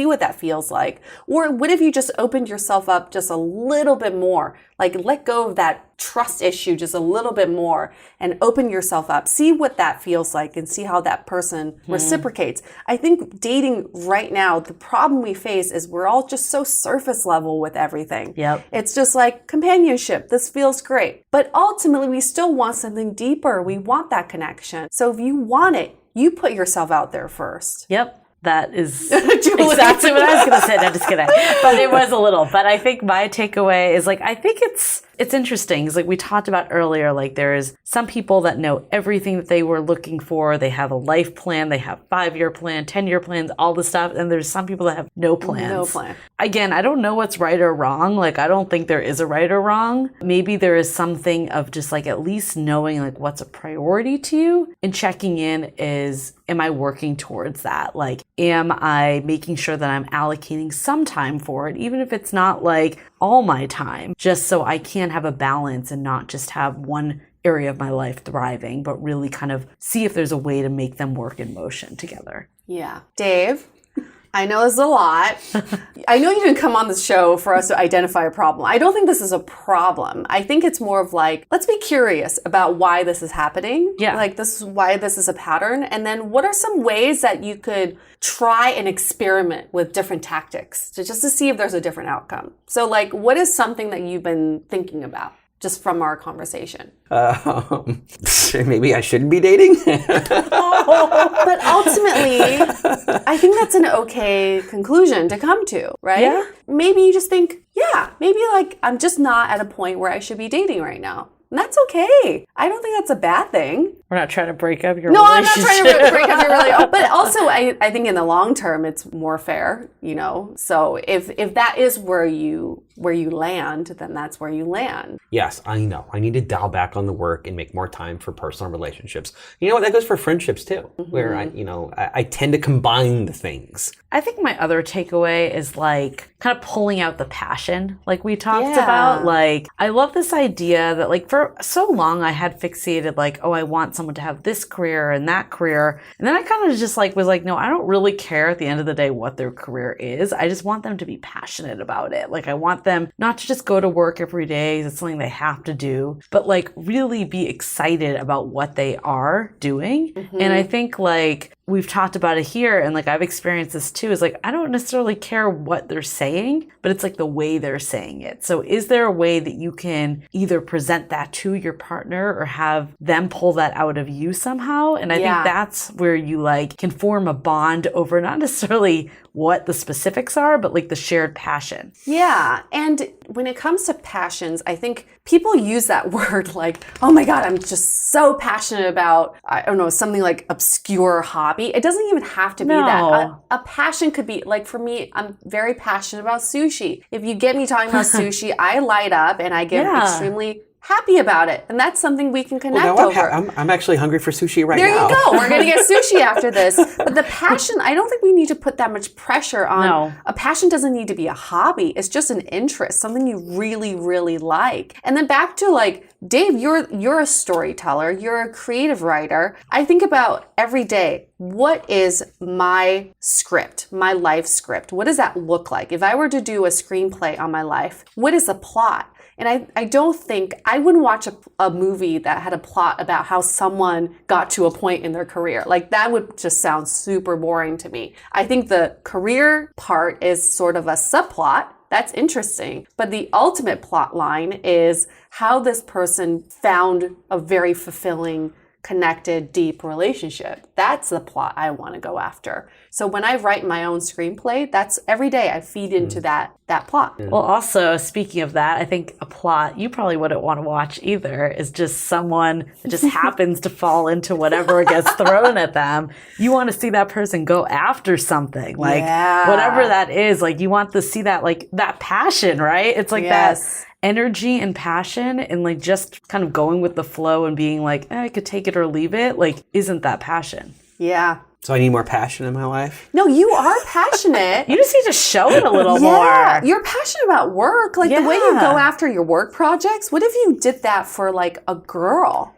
what that feels like. Or what if you just opened yourself up just a little bit more? Like, let go of that trust issue just a little bit more and open yourself up. See what that feels like and see how that person reciprocates. I think dating right now, the problem we face is we're all just so surface level with everything. Yep. It's just like companionship. This feels great. But ultimately, we still want something deeper. We want that connection. So if you want it, you put yourself out there first. Yep. That is exactly what I was going to say. No, just kidding. But it was a little. But I think my takeaway is, like, I think it's interesting. It's like we talked about earlier, like there's some people that know everything that they were looking for. They have a life plan. They have 5-year plan, 10-year plans, all the stuff. And there's some people that have no plans. No plan. Again, I don't know what's right or wrong. Like, I don't think there is a right or wrong. Maybe there is something of just like at least knowing like what's a priority to you and checking in is, am I working towards that? Like, am I making sure that I'm allocating some time for it, even if it's not like all my time, just so I can have a balance and not just have one area of my life thriving, but really kind of see if there's a way to make them work in motion together. Yeah. Dave, I know this is a lot. I know you didn't come on this show for us to identify a problem. I don't think this is a problem. I think it's more of like, let's be curious about why this is happening. Yeah. Like, this is why this is a pattern. And then what are some ways that you could try and experiment with different tactics just to see if there's a different outcome? So, like, what is something that you've been thinking about just from our conversation? Maybe I shouldn't be dating. But ultimately, I think that's an okay conclusion to come to, right? Yeah. Maybe you just think, yeah, maybe like I'm just not at a point where I should be dating right now. And that's okay. I don't think that's a bad thing. We're not trying to break up your No, relationship. I'm not trying to break up your relationship. But also, I think in the long term, it's more fair, you know? So if that is where you land, then that's where you land. Yes, I know. I need to dial back on the work and make more time for personal relationships. You know what? That goes for friendships too, where I tend to combine the things. I think my other takeaway is like kind of pulling out the passion, like we talked about. Like, I love this idea that like for so long I had fixated like, oh, I want someone to have this career and that career. And then I kind of just like was like, no, I don't really care at the end of the day what their career is. I just want them to be passionate about it. Like, I want them not to just go to work every day. It's something they have to do, but like really be excited about what they are doing. And I think like we've talked about it here, and like I've experienced this too, is like I don't necessarily care what they're saying, but it's like the way they're saying it. So is there a way that you can either present that to your partner or have them pull that out of you somehow? And I think that's where you like can form a bond over not necessarily what the specifics are, but like the shared passion. Yeah. And when it comes to passions, I think people use that word like, oh my God, I'm just so passionate about, I don't know, something like obscure hobby. It doesn't even have to be that. A passion could be like, for me, I'm very passionate about sushi. If you get me talking about sushi, I light up and I get extremely happy about it. And that's something we can connect Well, over. I'm actually hungry for sushi right now. There you go. We're going to get sushi after this. But the passion, I don't think we need to put that much pressure on. No. A passion doesn't need to be a hobby. It's just an interest, something you really, really like. And then back to like, Dave, you're a storyteller. You're a creative writer. I think about every day, what is my script, my life script? What does that look like? If I were to do a screenplay on my life, what is the plot? And I don't think, I wouldn't watch a movie that had a plot about how someone got to a point in their career. Like that would just sound super boring to me. I think the career part is sort of a subplot. That's interesting. But the ultimate plot line is how this person found a very fulfilling, connected, deep relationship. That's the plot I want to go after. So when I write my own screenplay, that's every day I feed into that plot. Well, also, speaking of that, I think a plot you probably wouldn't want to watch either is just someone that just happens to fall into whatever gets thrown at them. You want to see that person go after something, like whatever that is. Like you want to see that, like that passion, right? It's like that energy and passion and like just kind of going with the flow and being like, I could take it or leave it. Like, isn't that passion? Yeah. So I need more passion in my life? No, you are passionate. You just need to show it a little more. You're passionate about work. Like the way you go after your work projects. What if you did that for like a girl?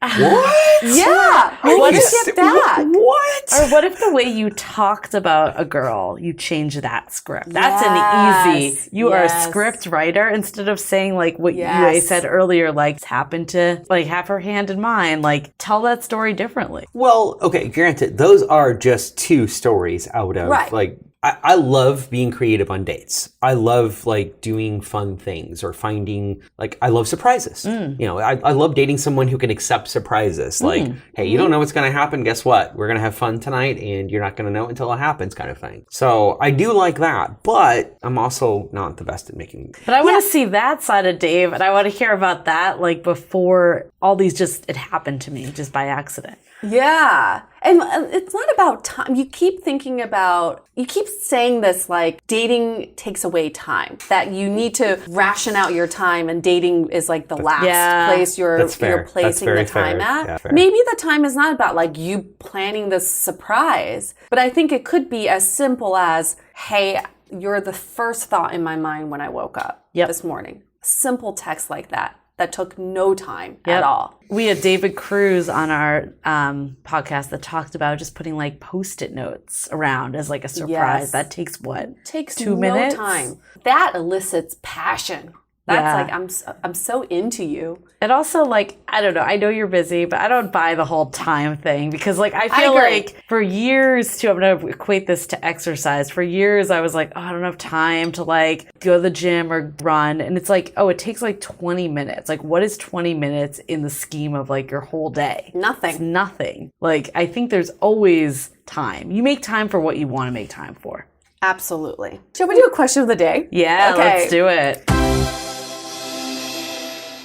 What? Yeah. What if you get that? What? Or what if the way you talked about a girl, you change that script? That's an easy. You are a script writer instead of saying like what you said earlier, like happen to like have her hand in mine, like tell that story differently. Well, okay, granted, those are just two stories out of like I love being creative on dates. I love like doing fun things or finding like I love surprises. You know, I love dating someone who can accept surprises. Like, hey, you don't know what's going to happen. Guess what? We're going to have fun tonight and you're not going to know until it happens kind of thing. So I do like that, but I'm also not the best at making. But I want to see that side of Dave and I want to hear about that like before all these it happened to me just by accident. Yeah. And it's not about time. You keep saying this like dating takes away time, that you need to ration out your time and dating is like the last place you're placing the time at. Yeah, maybe the time is not about like you planning this surprise, but I think it could be as simple as, hey, you're the first thought in my mind when I woke up this morning. Simple text like that took no time at all. We had David Cruz on our podcast that talked about just putting like Post-it notes around as like a surprise. That takes what? Takes 2 minutes? No time. That elicits passion. That's like, I'm so into you. And also, like, I don't know. I know you're busy, but I don't buy the whole time thing because, like, I feel like for years, too, I'm going to equate this to exercise. For years, I was like, oh, I don't have time to, like, go to the gym or run. And it's like, oh, it takes, like, 20 minutes. Like, what is 20 minutes in the scheme of, like, your whole day? Nothing. It's nothing. Like, I think there's always time. You make time for what you want to make time for. Absolutely. Shall we do a question of the day? Yeah, let's do it.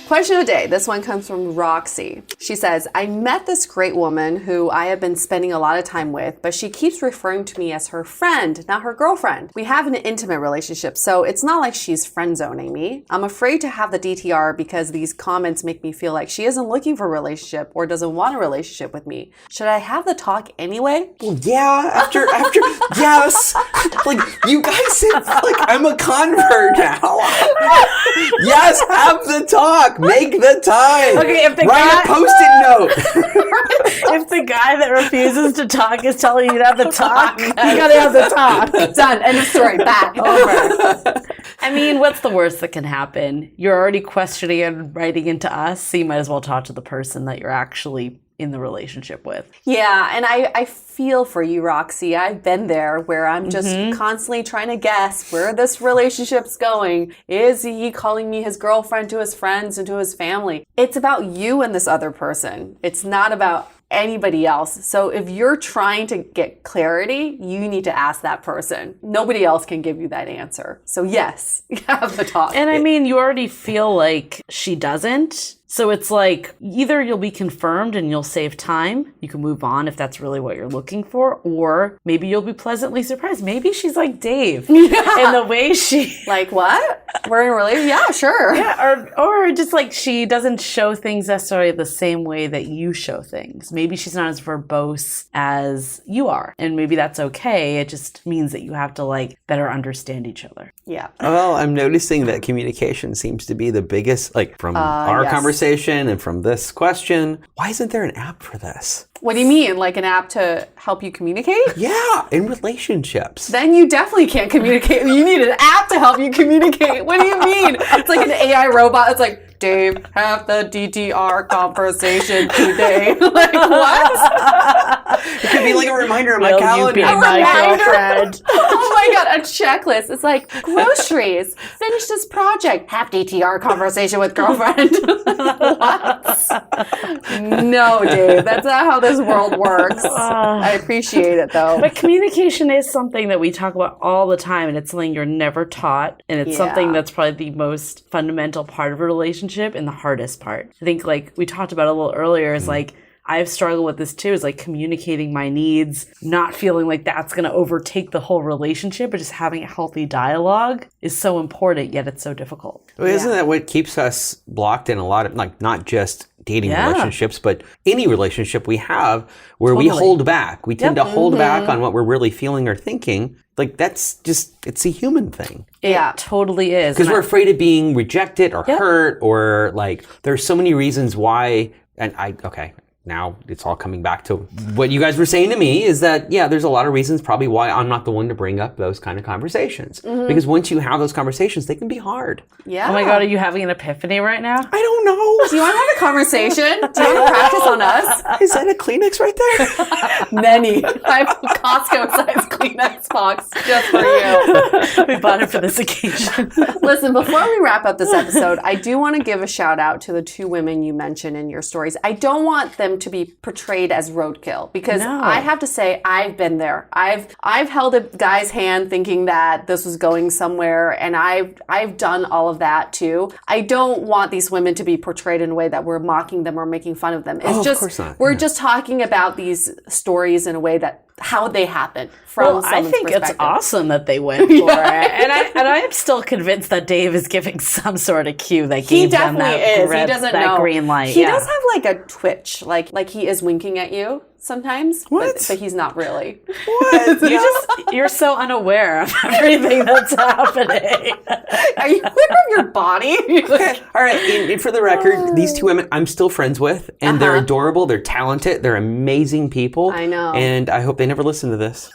Question of the day. This one comes from Roxy. She says, I met this great woman who I have been spending a lot of time with, but she keeps referring to me as her friend, not her girlfriend. We have an intimate relationship, so it's not like she's friend zoning me. I'm afraid to have the DTR because these comments make me feel like she isn't looking for a relationship or doesn't want a relationship with me. Should I have the talk anyway? Well, yeah, after, yes. Like, you guys said, like, I'm a convert now. Yes, have the talk. Make the time. Okay, if the Write a Post-it note. If the guy that refuses to talk is telling you to have the talk, you gotta have the talk. Done. End of story. Back. Over. I mean, what's the worst that can happen? You're already questioning and writing into us, so you might as well talk to the person that you're actually in the relationship with. Yeah, and I feel for you, Roxy. I've been there where I'm just constantly trying to guess where this relationship's going. Is he calling me his girlfriend to his friends and to his family? It's about you and this other person. It's not about anybody else. So if you're trying to get clarity, you need to ask that person. Nobody else can give you that answer. So yes, have the talk. And I mean, you already feel like she doesn't. So it's like either you'll be confirmed and you'll save time. You can move on if that's really what you're looking for. Or maybe you'll be pleasantly surprised. Maybe she's like Dave in the way she... Like what? We're in a relationship? Yeah, sure. Yeah, or just like she doesn't show things necessarily the same way that you show things. Maybe she's not as verbose as you are. And maybe that's okay. It just means that you have to like better understand each other. Yeah. Well, I'm noticing that communication seems to be the biggest, like from our conversation and from this question. Why isn't there an app for this? What do you mean? Like an app to help you communicate? Yeah, in relationships. Then you definitely can't communicate. You need an app to help you communicate. What do you mean? It's like an AI robot. It's like, Dave, have the DTR conversation today. Like, what? It could be like a reminder on my Will calendar. you be my girlfriend? Oh my God, a checklist. It's like groceries. Finish this project. Have DTR conversation with girlfriend. What? No, Dave. That's not how this world works. I appreciate it though. But communication is something that we talk about all the time, and it's something you're never taught. And it's something that's probably the most fundamental part of a relationship and the hardest part. I think like we talked about a little earlier is like, I've struggled with this too, is like communicating my needs, not feeling like that's going to overtake the whole relationship, but just having a healthy dialogue is so important, yet it's so difficult. Well, isn't that what keeps us blocked in a lot of, like, not just dating relationships, but any relationship we have where we hold back. We tend to hold back on what we're really feeling or thinking. Like, that's just, it's a human thing. It totally is. Because we're afraid of being rejected or hurt, or like, there's so many reasons why, now it's all coming back to what you guys were saying to me is that, there's a lot of reasons probably why I'm not the one to bring up those kind of conversations. Because once you have those conversations, they can be hard. Yeah. Oh my God, are you having an epiphany right now? I don't know. Do you want to have a conversation? Do you want to practice on us? Is that a Kleenex right there? Many. I have a Costco-sized Kleenex box just for you. We bought it for this occasion. Listen, before we wrap up this episode, I do want to give a shout out to the two women you mentioned in your stories. I don't want them to be portrayed as roadkill because I have to say I've been there. I've held a guy's hand thinking that this was going somewhere, and I've done all of that too. I don't want these women to be portrayed in a way that we're mocking them or making fun of them. It's just, of course not. We're just talking about these stories in a way that how they happen from someone's I think perspective. it's awesome that they went for it. And I am still convinced that Dave is giving some sort of cue that gave them that, he doesn't know. Green light. He does have like a twitch, like he is winking at you sometimes, but he's not really. What? You're so unaware of everything that's happening. Are you aware of your body? Okay. All right. And for the record, these two women I'm still friends with, and they're adorable. They're talented. They're amazing people. I know. And I hope they never listen to this.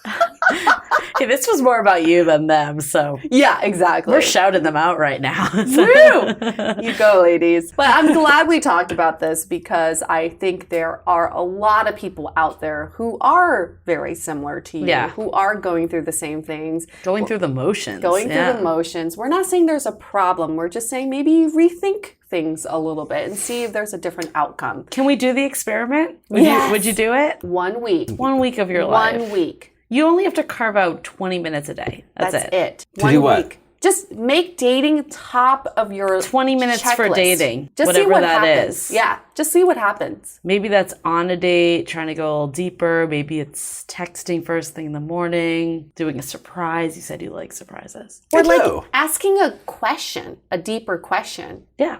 Hey, this was more about you than them, so yeah, exactly. We're shouting them out right now. Woo! You go, ladies. But I'm glad we talked about this because I think there are a lot of people out there who are very similar to you, who are going through the same things. Going through the motions. Through the motions. We're not saying there's a problem. We're just saying maybe rethink things a little bit and see if there's a different outcome. Can we do the experiment? Would you do it? 1 week. 1 week of your life. 1 week. You only have to carve out 20 minutes a day. That's it. To do what? Just make dating top of your 20 minutes checklist. for dating. Just whatever see what that happens. is. Yeah. Just see what happens. Maybe that's on a date, trying to go a little deeper. Maybe it's texting first thing in the morning, doing a surprise. You said you like surprises. Or like asking a question, a deeper question. Yeah.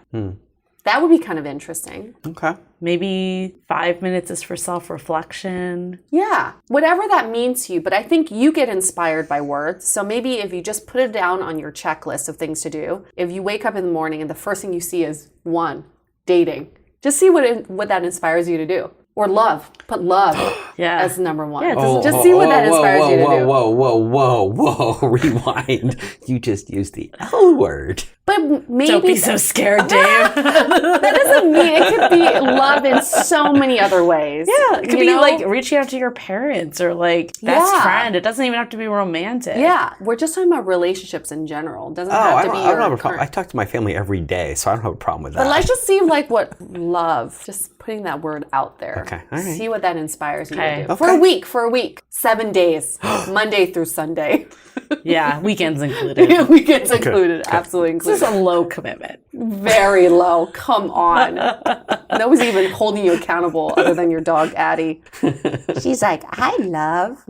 That would be kind of interesting. Okay. Maybe 5 minutes is for self-reflection. Yeah. Whatever that means to you. But I think you get inspired by words. So maybe if you just put it down on your checklist of things to do, if you wake up in the morning and the first thing you see is 1, dating, just see what that inspires you to do. Or love. Put love as number 1. Yeah, just see what that inspires you to do. Whoa. Rewind. You just used the L word. But maybe don't be so scared, Dave. That doesn't mean it could be love in so many other ways. Yeah, it could be like reaching out to your parents or like best friend. It doesn't even have to be romantic. Yeah, we're just talking about relationships in general. It doesn't have to be. I don't have a problem. I talk to my family every day, so I don't have a problem with that. But let's just see like what love. Just putting that word out there. Okay, all right. See what that inspires you to do for a week, 7 days, Monday through Sunday. Yeah, weekends included. Weekends included, absolutely included. This is a low commitment. Very low. Come on. No one's even holding you accountable other than your dog, Addie. She's like, I love.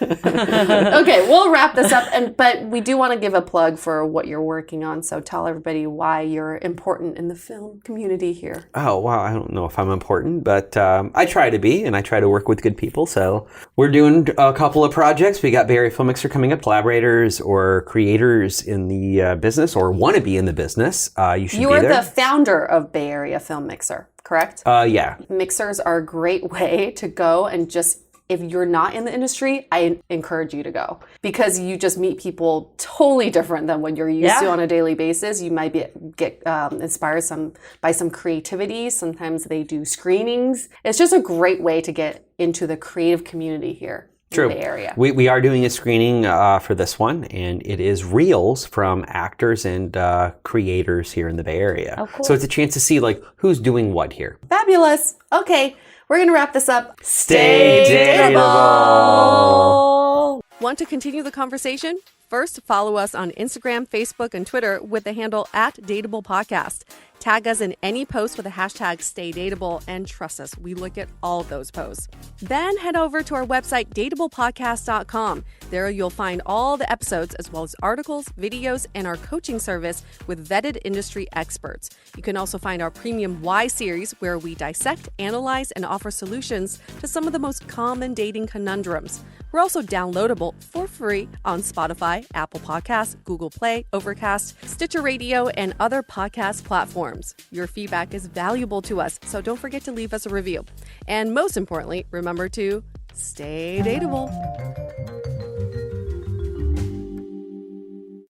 Okay, we'll wrap this up. But we do want to give a plug for what you're working on. So tell everybody why you're important in the film community here. Oh, wow. I don't know if I'm important, but I try to be, and I try to work with good people. So we're doing a couple of projects. We got Bay Area Film Mixer coming up. Collaborators or creators in the business or want to be in the business, you should be there. You are the founder of Bay Area Film Mixer, correct? Yeah. Mixers are a great way to go and just, if you're not in the industry, I encourage you to go because you just meet people totally different than what you're used to on a daily basis. You might get inspired by some creativity. Sometimes they do screenings. It's just a great way to get into the creative community here. True. In the Bay Area. We are doing a screening for this one, and it is reels from actors and creators here in the Bay Area. Oh, cool. So it's a chance to see like who's doing what here. Fabulous. Okay, we're going to wrap this up. Stay dateable. Want to continue the conversation? First, follow us on Instagram, Facebook, and Twitter with the handle @DateablePodcast. Tag us in any post with the hashtag StayDateable, and trust us, we look at all of those posts. Then head over to our website, dateablepodcast.com. There you'll find all the episodes as well as articles, videos, and our coaching service with vetted industry experts. You can also find our premium Why series where we dissect, analyze, and offer solutions to some of the most common dating conundrums. We're also downloadable for free on Spotify, Apple Podcasts, Google Play, Overcast, Stitcher Radio, and other podcast platforms. Your feedback is valuable to us, so don't forget to leave us a review. And most importantly, remember to stay dateable.